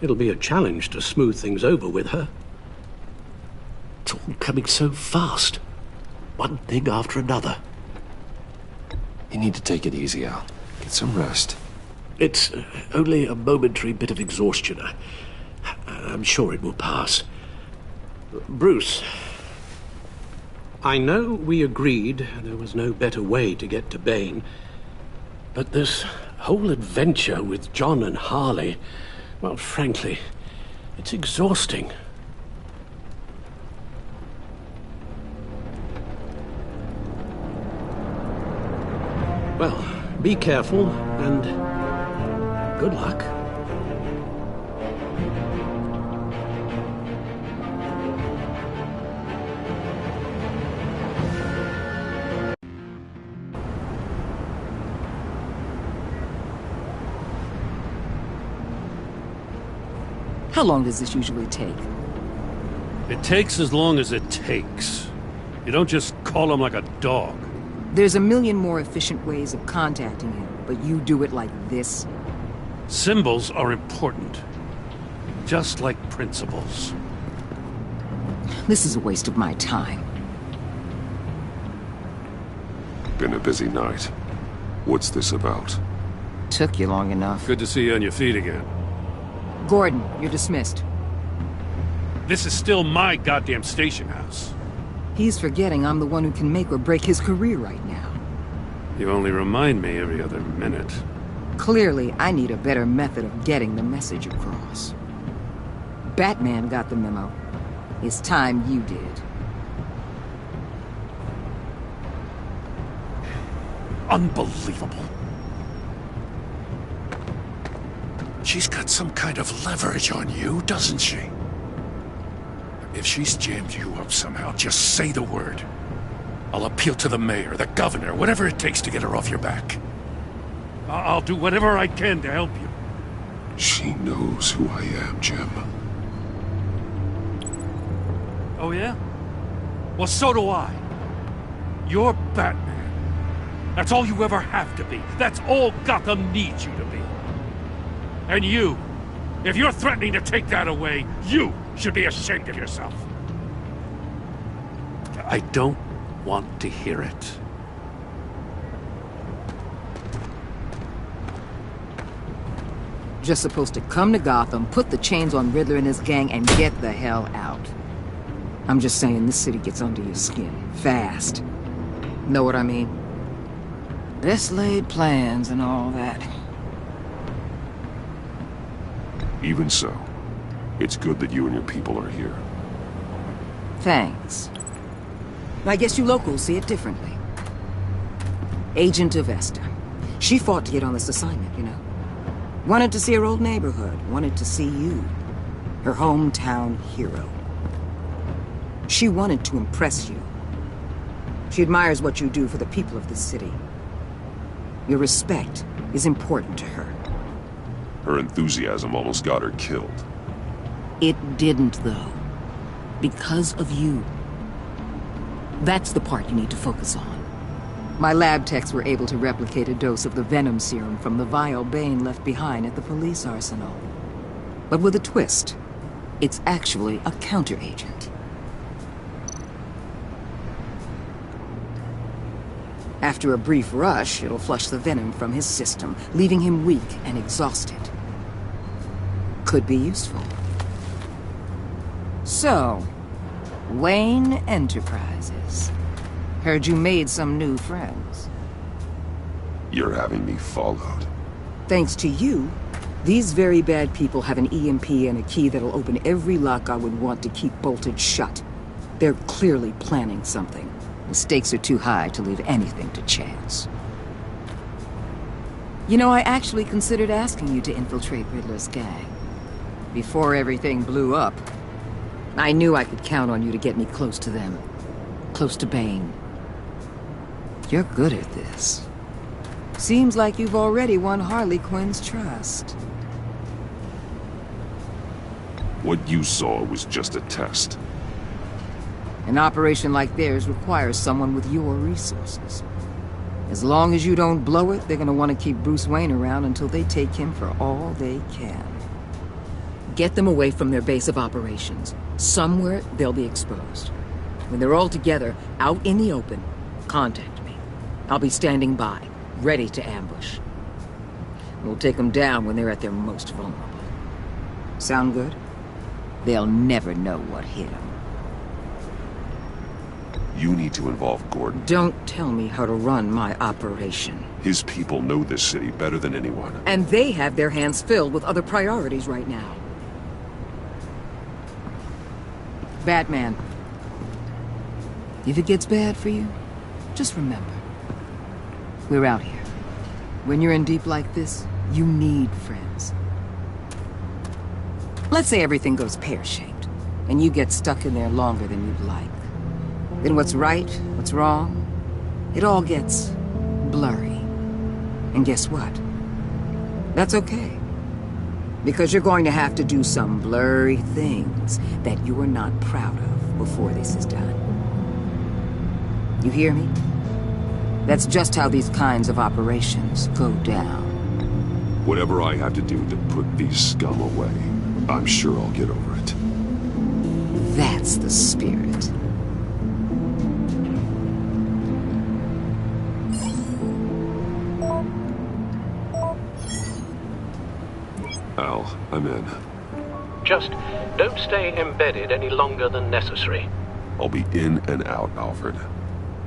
it'll be a challenge to smooth things over with her. It's all coming so fast. One thing after another. You need to take it easy, Al. Get some rest. It's only a momentary bit of exhaustion. I'm sure it will pass. Bruce, I know we agreed there was no better way to get to Bane, but this whole adventure with John and Harley, well, frankly, it's exhausting. Well, be careful, and good luck. How long does this usually take? It takes as long as it takes. You don't just call him like a dog. There's a million more efficient ways of contacting him, but you do it like this? Symbols are important. Just like principles. This is a waste of my time. Been a busy night. What's this about? Took you long enough. Good to see you on your feet again. Gordon, you're dismissed. This is still my goddamn station house. He's forgetting I'm the one who can make or break his career right now. You only remind me every other minute. Clearly, I need a better method of getting the message across. Batman got the memo. It's time you did. Unbelievable. She's got some kind of leverage on you, doesn't she? If she's jammed you up somehow, just say the word. I'll appeal to the mayor, the governor, whatever it takes to get her off your back. I'll do whatever I can to help you. She knows who I am, Jim. Oh, yeah? Well, so do I. You're Batman. That's all you ever have to be. That's all Gotham needs you to be. And you, if you're threatening to take that away, you should be ashamed of yourself. I don't want to hear it. Just supposed to come to Gotham, put the chains on Riddler and his gang, and get the hell out. I'm just saying this city gets under your skin. Fast. Know what I mean? Best laid plans and all that. Even so, it's good that you and your people are here. Thanks. I guess you locals see it differently. Agent Avesta. She fought to get on this assignment, you know. Wanted to see her old neighborhood. Wanted to see you. Her hometown hero. She wanted to impress you. She admires what you do for the people of this city. Your respect is important to her. Her enthusiasm almost got her killed. It didn't, though. Because of you. That's the part you need to focus on. My lab techs were able to replicate a dose of the venom serum from the vial Bane left behind at the police arsenal. But with a twist. It's actually a counter-agent. After a brief rush, it'll flush the venom from his system, leaving him weak and exhausted. Could be useful. So, Wayne Enterprises. Heard you made some new friends. You're having me followed. Thanks to you, these very bad people have an EMP and a key that'll open every lock I would want to keep bolted shut. They're clearly planning something. The stakes are too high to leave anything to chance. You know, I actually considered asking you to infiltrate Riddler's gang. Before everything blew up, I knew I could count on you to get me close to them. Close to Bane. You're good at this. Seems like you've already won Harley Quinn's trust. What you saw was just a test. An operation like theirs requires someone with your resources. As long as you don't blow it, they're gonna want to keep Bruce Wayne around until they take him for all they can. Get them away from their base of operations. Somewhere they'll be exposed. When they're all together, out in the open, contact me. I'll be standing by, ready to ambush. We'll take them down when they're at their most vulnerable. Sound good? They'll never know what hit them. You need to involve Gordon. Don't tell me how to run my operation. His people know this city better than anyone. And they have their hands filled with other priorities right now. Batman. If it gets bad for you, just remember. We're out here. When you're in deep like this, you need friends. Let's say everything goes pear-shaped, and you get stuck in there longer than you'd like. Then what's right, what's wrong, it all gets blurry. And guess what? That's okay. Because you're going to have to do some blurry things that you're not proud of before this is done. You hear me? That's just how these kinds of operations go down. Whatever I have to do to put these scum away, I'm sure I'll get over it. That's the spirit. Al, I'm in. Just don't stay embedded any longer than necessary. I'll be in and out, Alfred.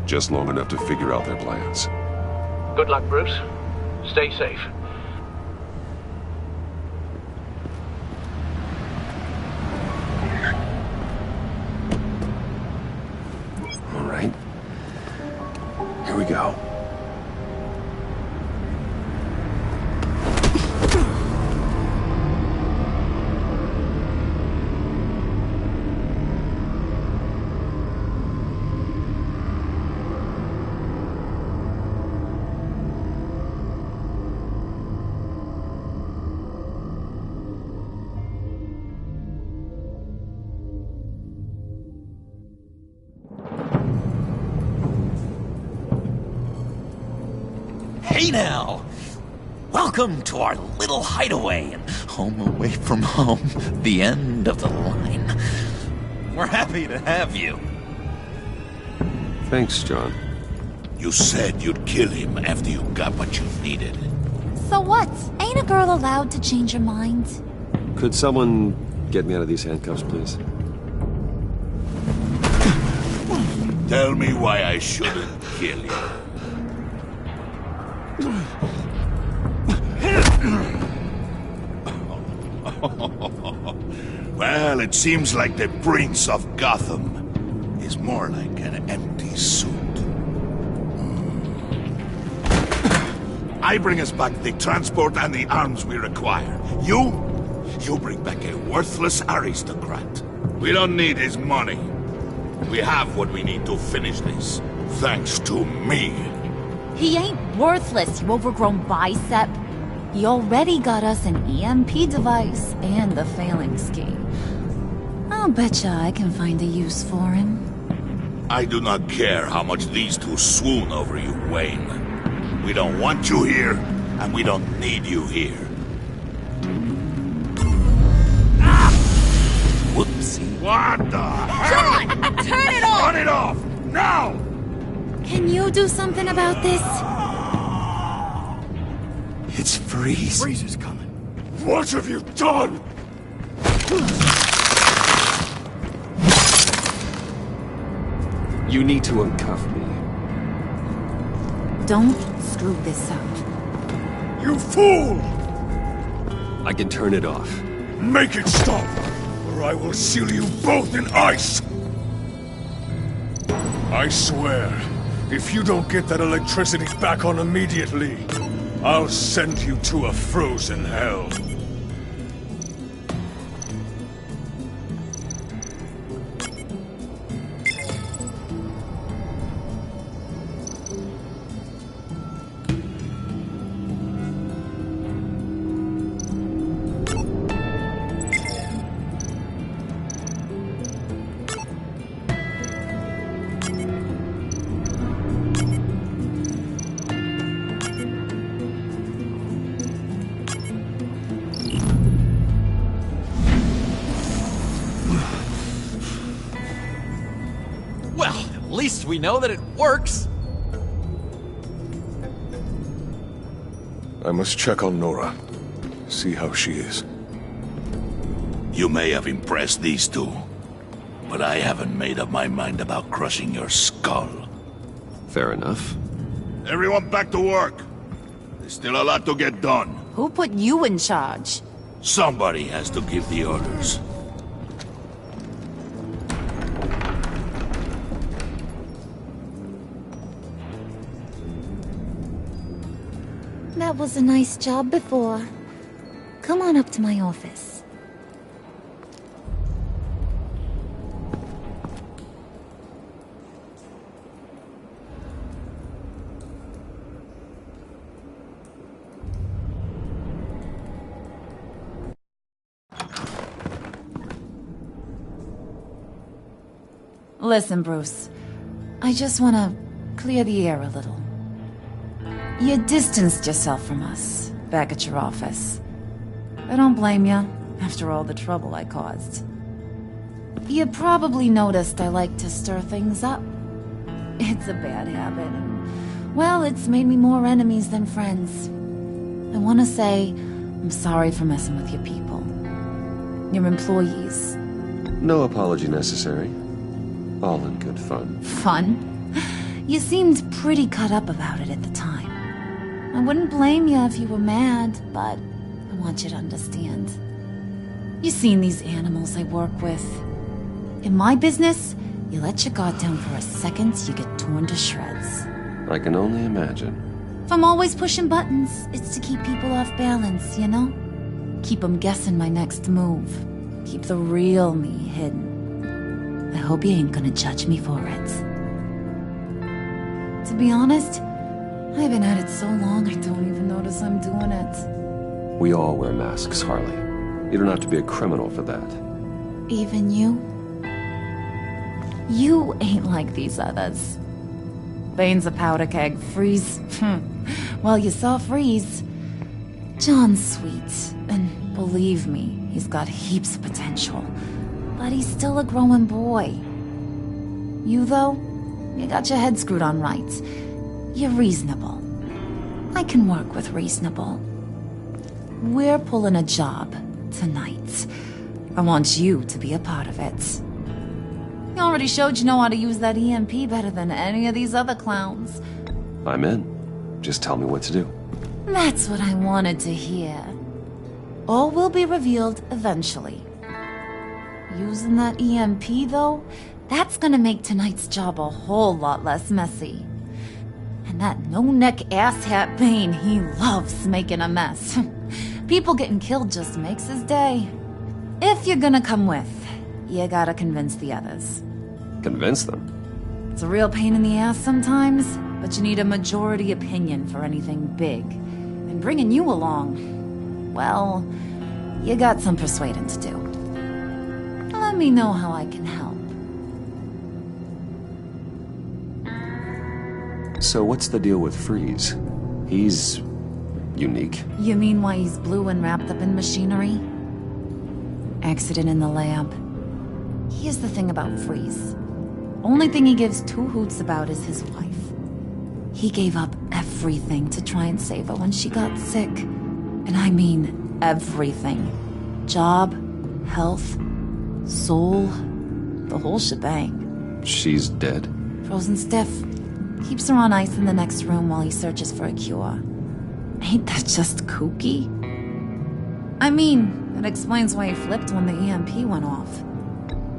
Just long enough to figure out their plans. Good luck, Bruce. Stay safe. All right. Here we go. Hey now! Welcome to our little hideaway and home away from home, the end of the line. We're happy to have you. Thanks, John. You said you'd kill him after you got what you needed. So what? Ain't a girl allowed to change her mind? Could someone get me out of these handcuffs, please? Tell me why I shouldn't kill you. Well, it seems like the Prince of Gotham is more like an empty suit. I bring us back the transport and the arms we require. You bring back a worthless aristocrat. We don't need his money. We have what we need to finish this, thanks to me. He ain't worthless, you overgrown bicep. He already got us an EMP device and the phalanx key. I'll betcha I can find a use for him. I do not care how much these two swoon over you, Wayne. We don't want you here, and we don't need you here. Ah! Whoopsie. What the hell? John! Turn it off! Turn it off! Now! Can you do something about this? It's Freeze. Freeze is coming. What have you done? You need to uncuff me. Don't screw this up. You fool! I can turn it off. Make it stop, or I will seal you both in ice! I swear, if you don't get that electricity back on immediately, I'll send you to a frozen hell. At least we know that it works. I must check on Nora. See how she is. You may have impressed these two, but I haven't made up my mind about crushing your skull. Fair enough. Everyone back to work. There's still a lot to get done. Who put you in charge? Somebody has to give the orders. That was a nice job before. Come on up to my office. Listen, Bruce. I just want to clear the air a little. You distanced yourself from us, back at your office. I don't blame you, after all the trouble I caused. You probably noticed I like to stir things up. It's a bad habit, and, well, it's made me more enemies than friends. I want to say I'm sorry for messing with your people. Your employees. No apology necessary. All in good fun. Fun? You seemed pretty cut up about it at the time. I wouldn't blame you if you were mad, but I want you to understand. You've seen these animals I work with. In my business, you let your guard down for a second, you get torn to shreds. I can only imagine. If I'm always pushing buttons, it's to keep people off balance, you know? Keep them guessing my next move. Keep the real me hidden. I hope you ain't gonna judge me for it. To be honest, I've been at it so long I don't even notice I'm doing it. We all wear masks, Harley. You don't have to be a criminal for that. Even you? You ain't like these others. Bane's a powder keg. Freeze. Well, you saw Freeze. John's sweet, and believe me, he's got heaps of potential. But he's still a growing boy. You, though, you got your head screwed on right. You're reasonable. I can work with reasonable. We're pulling a job tonight. I want you to be a part of it. You already showed you know how to use that EMP better than any of these other clowns. I'm in. Just tell me what to do. That's what I wanted to hear. All will be revealed eventually. Using that EMP, though, that's gonna make tonight's job a whole lot less messy. And that no-neck asshat Bane, he loves making a mess. People getting killed just makes his day. If you're gonna come with, you gotta convince the others. Convince them? It's a real pain in the ass sometimes, but you need a majority opinion for anything big. And bringing you along, well, you got some persuading to do. Let me know how I can help. So what's the deal with Freeze? He's unique. You mean why he's blue and wrapped up in machinery? Accident in the lab. Here's the thing about Freeze. Only thing he gives two hoots about is his wife. He gave up everything to try and save her when she got sick. And I mean everything. Job, health, soul, the whole shebang. She's dead? Frozen stiff. Keeps her on ice in the next room while he searches for a cure. Ain't that just kooky? I mean, it explains why he flipped when the EMP went off.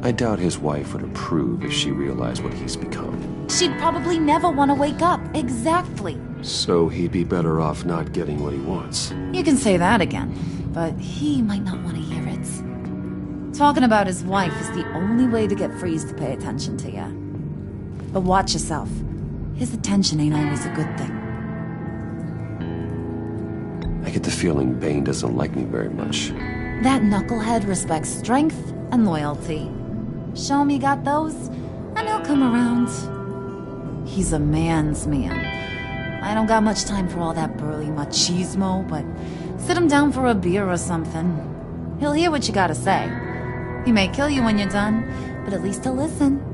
I doubt his wife would approve if she realized what he's become. She'd probably never want to wake up. Exactly. So he'd be better off not getting what he wants. You can say that again, but he might not want to hear it. Talking about his wife is the only way to get Freeze to pay attention to you. But watch yourself. His attention ain't always a good thing. I get the feeling Bane doesn't like me very much. That knucklehead respects strength and loyalty. Show him you got those, and he'll come around. He's a man's man. I don't got much time for all that burly machismo, but sit him down for a beer or something. He'll hear what you gotta say. He may kill you when you're done, but at least he'll listen.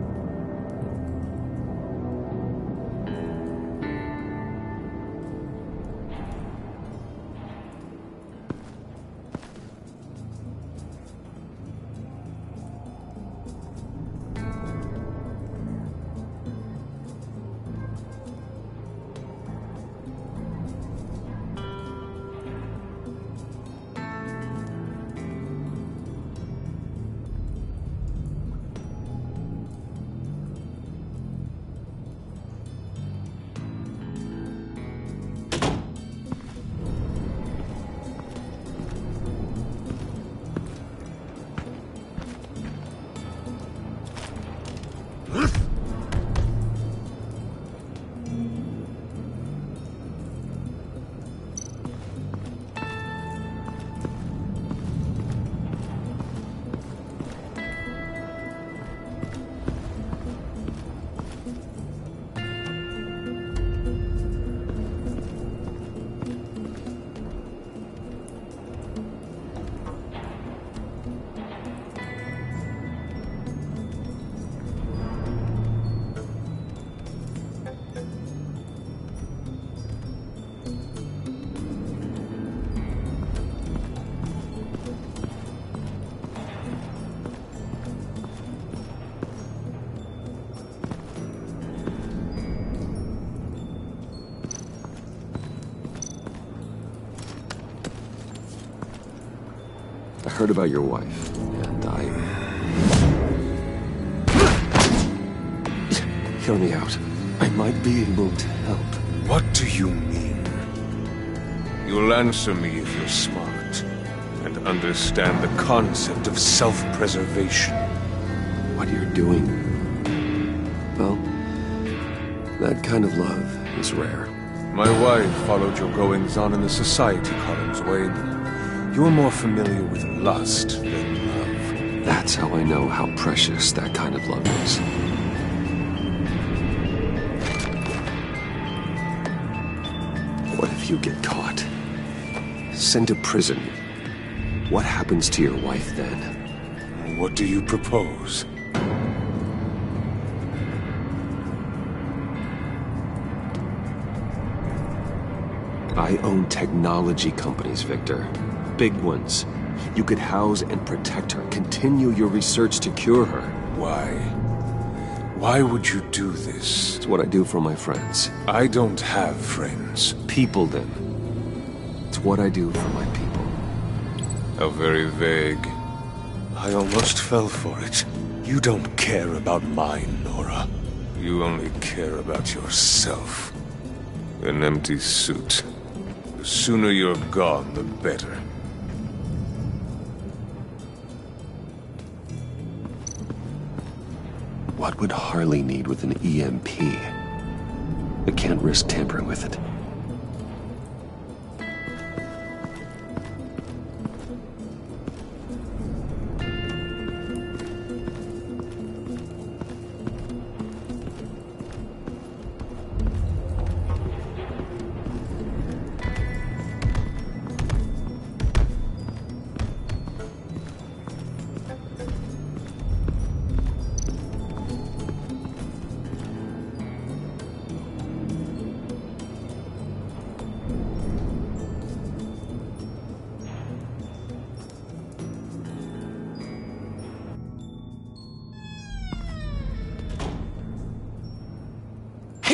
I heard about your wife, and Hear me out. I might be able to help. What do you mean? You'll answer me if you're smart, and understand the concept of self-preservation. What you're doing... well, that kind of love is rare. My wife followed your goings-on in the society, Collins Wayne. You're more familiar with lust than love. That's how I know how precious that kind of love is. What if you get caught? Sent to prison. What happens to your wife then? What do you propose? I own technology companies, Victor. Big ones. You could house and protect her, continue your research to cure her. Why? Why would you do this? It's what I do for my friends. I don't have friends. People, then. It's what I do for my people. How very vague. I almost fell for it. You don't care about mine, Nora. You only care about yourself. An empty suit. The sooner you're gone, the better. What would Harley need with an EMP? I can't risk tampering with it.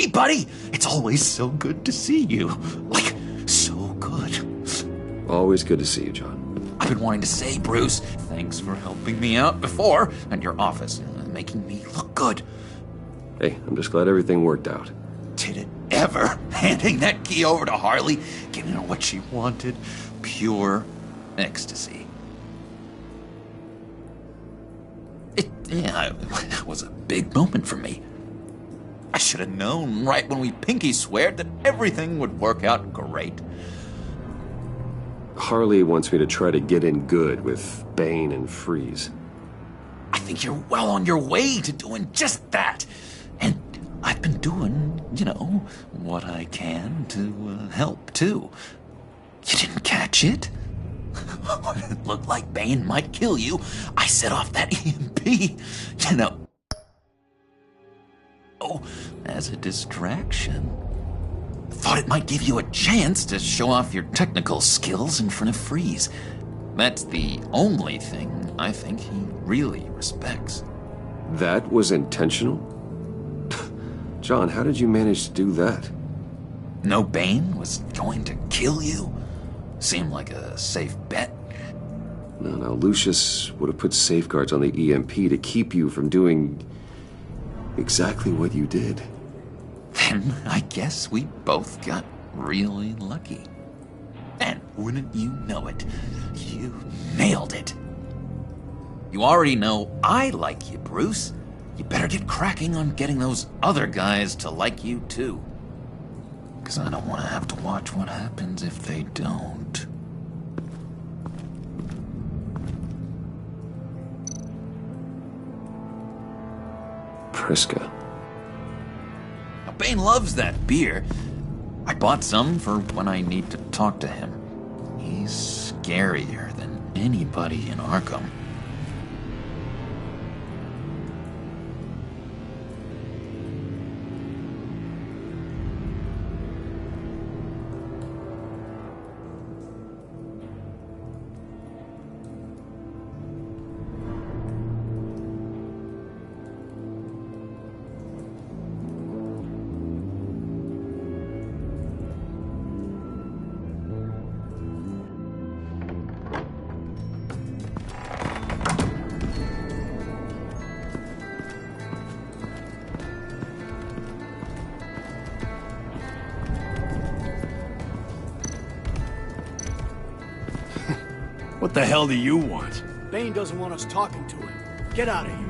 Hey, buddy! It's always so good to see you. Like, so good. Always good to see you, John. I've been wanting to say, Bruce, thanks for helping me out before, and your office, making me look good. Hey, I'm just glad everything worked out. Did it ever? Handing that key over to Harley, giving her what she wanted. Pure ecstasy. It was a big moment for me. I should have known right when we pinky sweared that everything would work out great. Harley wants me to try to get in good with Bane and Freeze. I think you're well on your way to doing just that. And I've been doing, what I can to help, too. You didn't catch it? When it looked like Bane might kill you, I set off that EMP, as a distraction. Thought it might give you a chance to show off your technical skills in front of Freeze. That's the only thing I think he really respects. That was intentional? John, how did you manage to do that? No, Bane was going to kill you? Seemed like a safe bet. No, Lucius would have put safeguards on the EMP to keep you from doing exactly what you did. Then I guess we both got really lucky. And wouldn't you know it, you nailed it. You already know I like you, Bruce. You better get cracking on getting those other guys to like you, too. Because I don't want to have to watch what happens if they don't. Priska. Bane loves that beer. I bought some for when I need to talk to him. He's scarier than anybody in Arkham. What the hell do you want? Bane doesn't want us talking to him. Get out of here.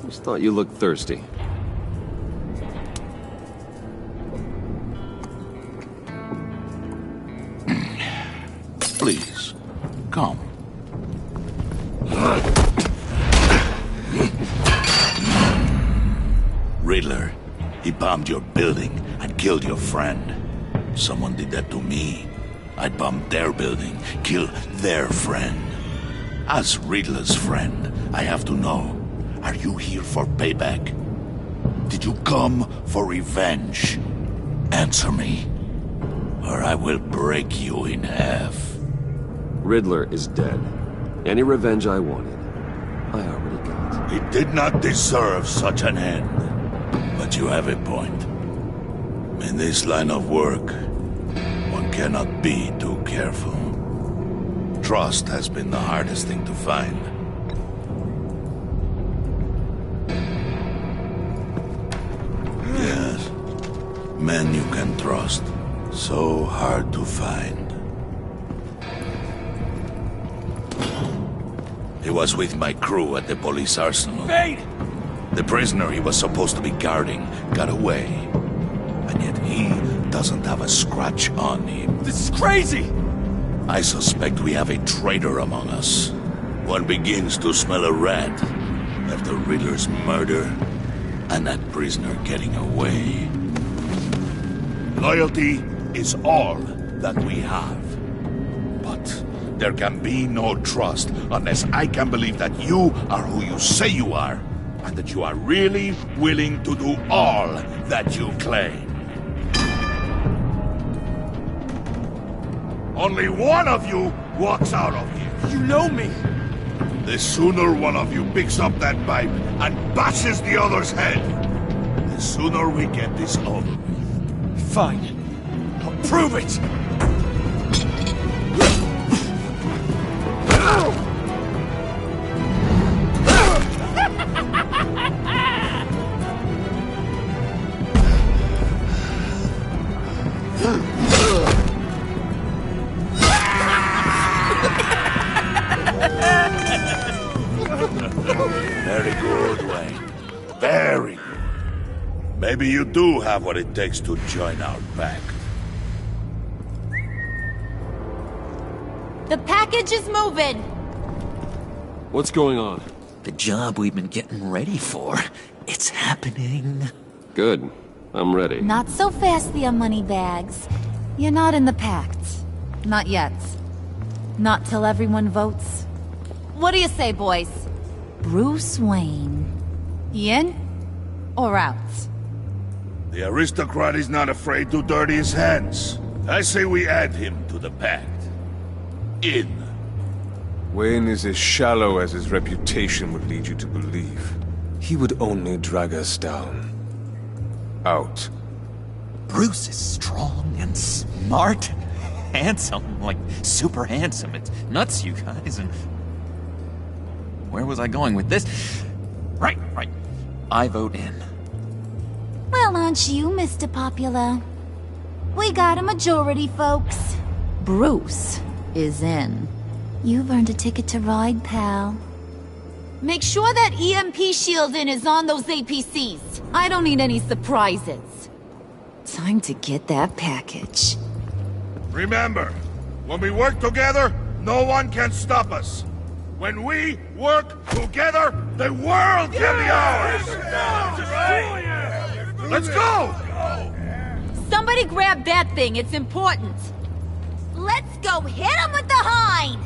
Just thought you looked thirsty. Please, come. Riddler, he bombed your building and killed your friend. Someone did that to me. I'd bomb their building, kill their friend. As Riddler's friend, I have to know, are you here for payback? Did you come for revenge? Answer me, or I will break you in half. Riddler is dead. Any revenge I wanted, I already got. He did not deserve such an end. But you have a point. In this line of work, one cannot be too careful. Trust has been the hardest thing to find. Yes, men you can trust. So hard to find. He was with my crew at the police arsenal. Bane! The prisoner he was supposed to be guarding got away. And yet he doesn't have a scratch on him. This is crazy! I suspect we have a traitor among us. One begins to smell a rat after Riddler's murder and that prisoner getting away. Loyalty is all that we have. But there can be no trust unless I can believe that you are who you say you are, and that you are really willing to do all that you claim. only one of you walks out of here. You know me. The sooner one of you picks up that pipe and bashes the other's head, the sooner we get this over with. Fine. I'll prove it. Very good, Wayne. Very good. Maybe you do have what it takes to join our pact. The package is moving! What's going on? The job we've been getting ready for. It's happening. Good. I'm ready. Not so fast, the Moneybags. You're not in the pact. Not yet. Not till everyone votes. What do you say, boys? Bruce Wayne. In or out? The aristocrat is not afraid to dirty his hands. I say we add him to the pact. In. Wayne is as shallow as his reputation would lead you to believe. He would only drag us down. Out. Bruce is strong and smart and handsome, like super handsome. It's nuts, you guys, and... Where was I going with this? Right. I vote in. Well, aren't you, Mr. Popular? We got a majority, folks. Bruce is in. You've earned a ticket to ride, pal. Make sure that EMP shielding is on those APCs. I don't need any surprises. Time to get that package. Remember, when we work together, no one can stop us. When we work together, the world can be ours! Let's go! Somebody grab that thing, it's important. Let's go hit him with the hind!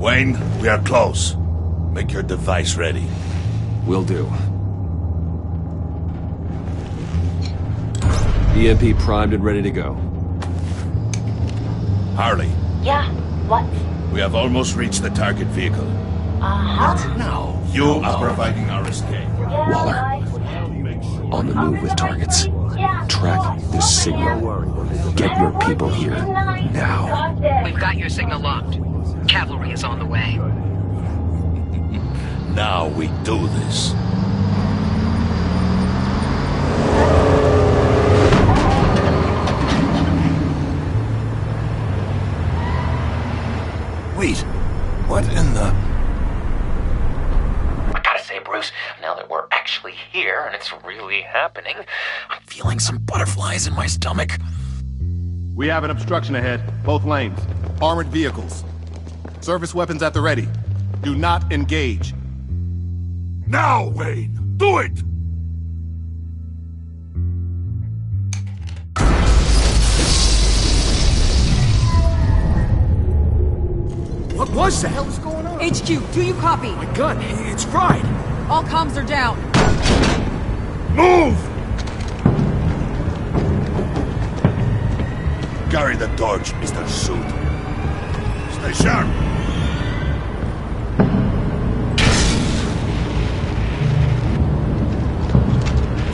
Wayne, we are close. Make your device ready. Will do. EMP primed and ready to go. Harley. Yeah, what? We have almost reached the target vehicle. Uh-huh. Now, you are providing our escape. Waller. On the move with targets. Track this signal. Get your people here. Now. We've got your signal locked. Cavalry is on the way. Now we do this. Wait, what in the... I gotta say, Bruce, now that we're actually here and it's really happening, I'm feeling some butterflies in my stomach. We have an obstruction ahead, both lanes. Armored vehicles. Service weapons at the ready. Do not engage. Now, Wayne! Do it! What was that? What the hell is going on? HQ, do you copy? My gun, it's fried. All comms are down. Move! Carry the torch, Mr. Suit. Stay sharp.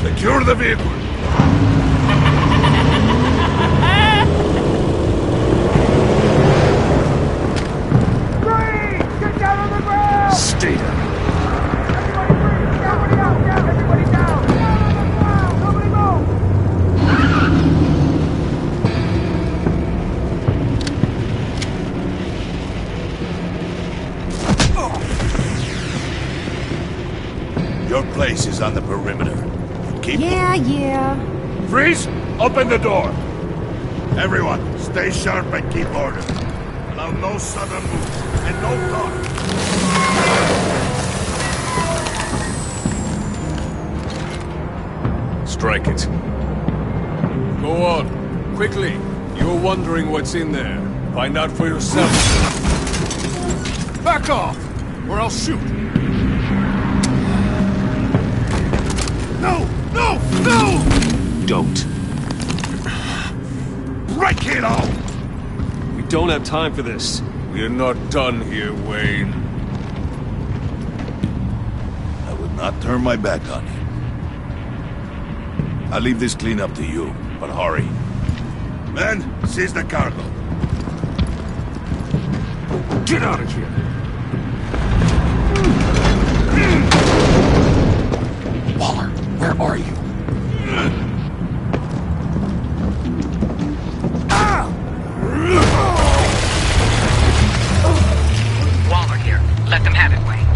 Secure the vehicle. Get down on the ground! Stay down. Everybody down! Everybody down! Down on the ground! Nobody move! Your place is on the perimeter. Keep... Yeah. Freeze! Open the door! Everyone, stay sharp and keep order. Allow no sudden moves, and no talk. Strike it. Go on. Quickly. You're wondering what's in there. Find out for yourself. Back off, or I'll shoot. No! Don't. Break it all! We don't have time for this. We're not done here, Wayne. I would not turn my back on you. I'll leave this clean up to you, but hurry. Men, seize the cargo. Get out of here! Waller, where are you? Waller here. Let them have it, Wayne.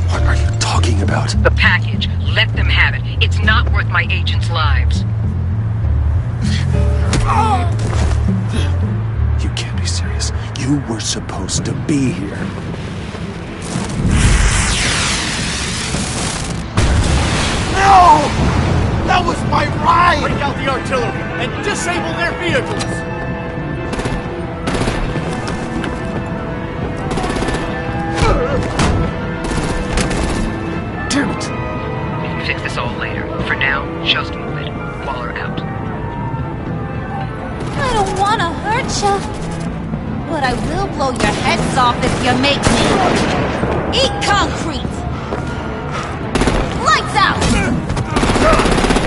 What are you talking about? The package. Let them have it. It's not worth my agents' lives. You can't be serious. You were supposed to be here. No! That was my ride! Bring out the artillery and disable their vehicles! Damn it! We can fix this all later. For now, just move it. Waller out. I don't want to hurt you, but I will blow your heads off if you make me. Eat concrete! Lights out!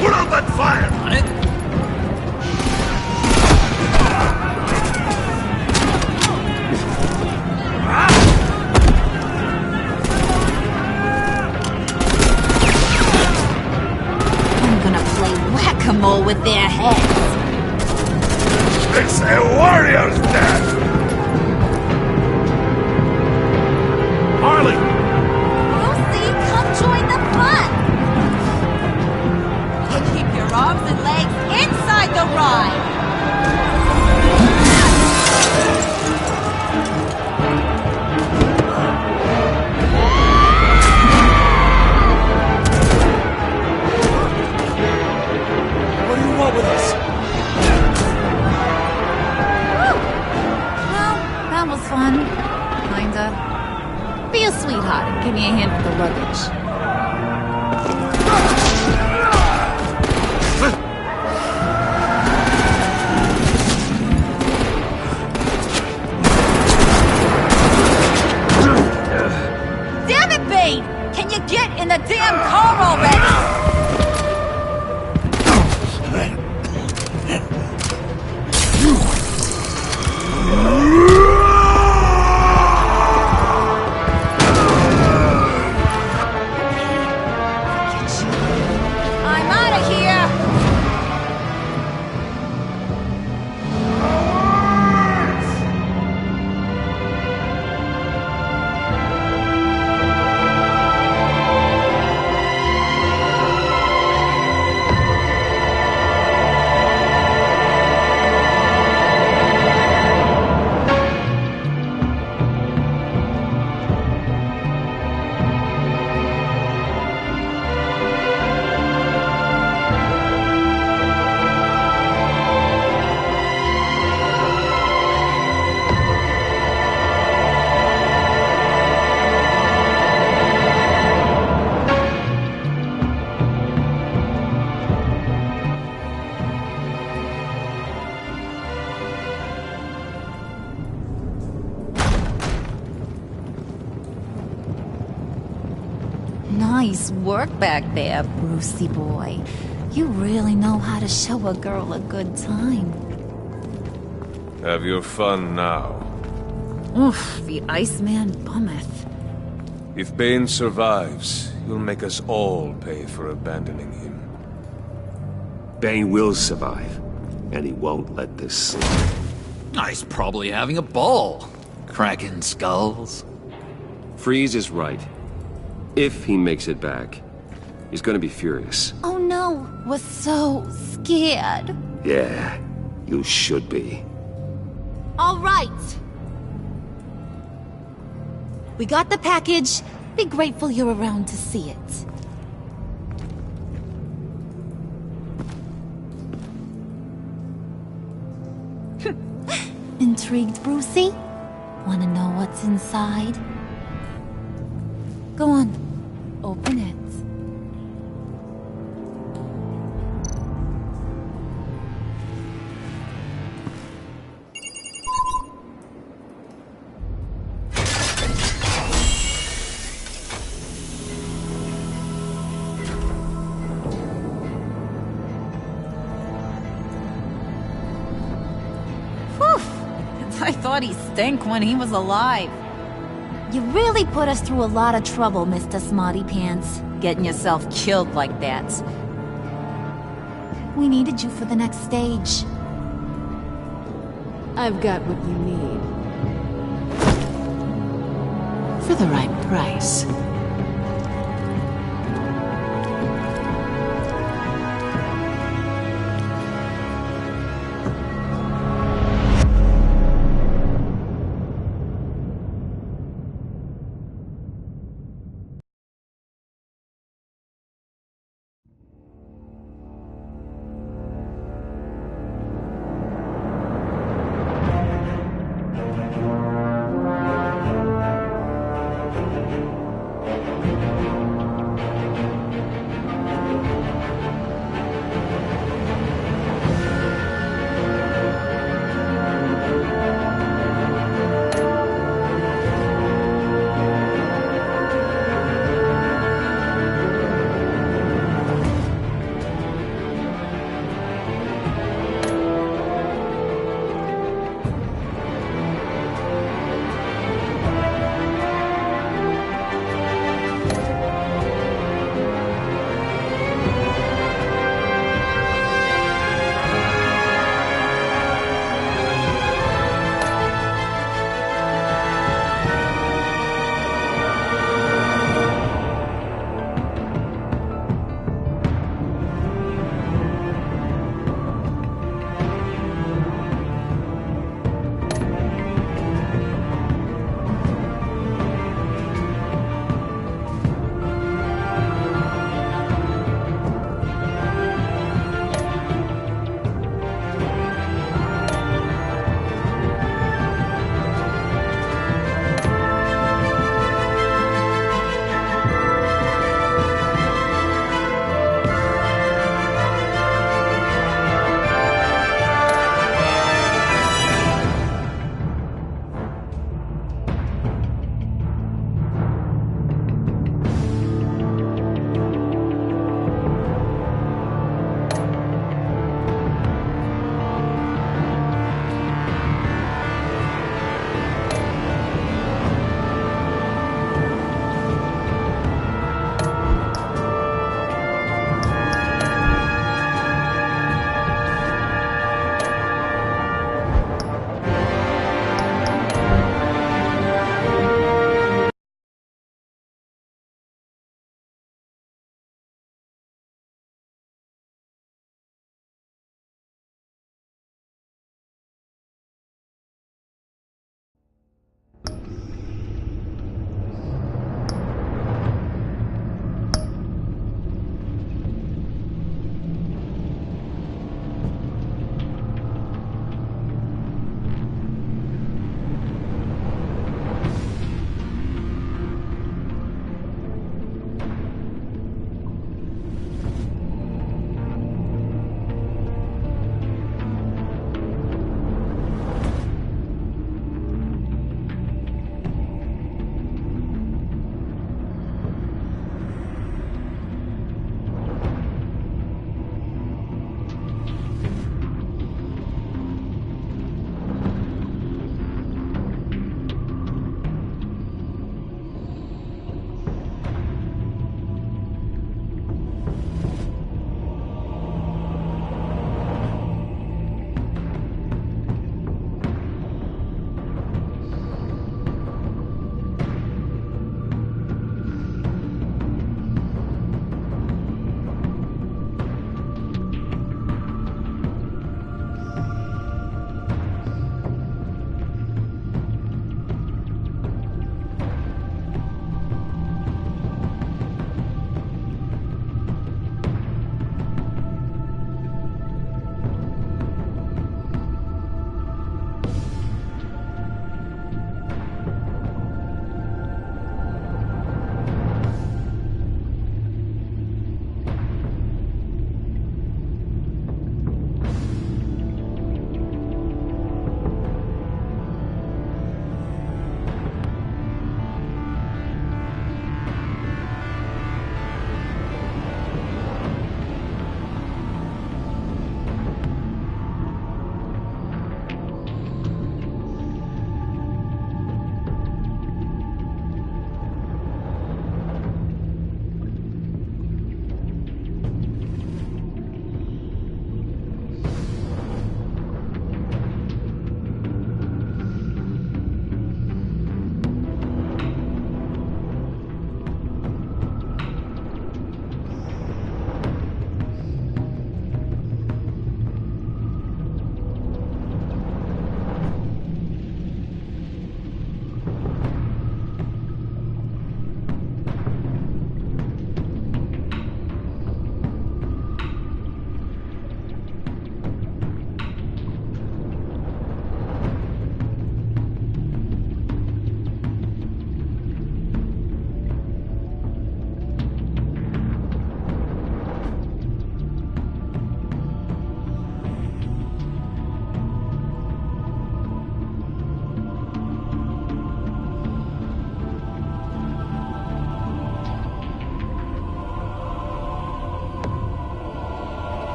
Put out that fire! On it? I'm gonna play whack-a-mole with their heads. It's a warrior's death! Harley! Lucy, come join the fun! And keep your arms and legs inside the ride! What do you want with us? Well, that was fun. Kinda. Be a sweetheart and give me a hand with the luggage. Damn it, Bane! Can you get in the damn car already? I'm out of here! Nice work back there, Brucey boy. You really know how to show a girl a good time. Have your fun now. Oof, the Iceman bummeth. If Bane survives, you'll make us all pay for abandoning him. Bane will survive, and he won't let this slide. He's probably having a ball, cracking skulls. Freeze is right. If he makes it back, He's gonna be furious. Oh no, we're so scared. Yeah, you should be. All right. We got the package. Be grateful you're around to see it. Intrigued, Brucey? Wanna know what's inside? Go on, open it. I thought he stank when he was alive. You really put us through a lot of trouble, Mr. Smarty Pants. Getting yourself killed like that. We needed you for the next stage. I've got what you need. For the right price.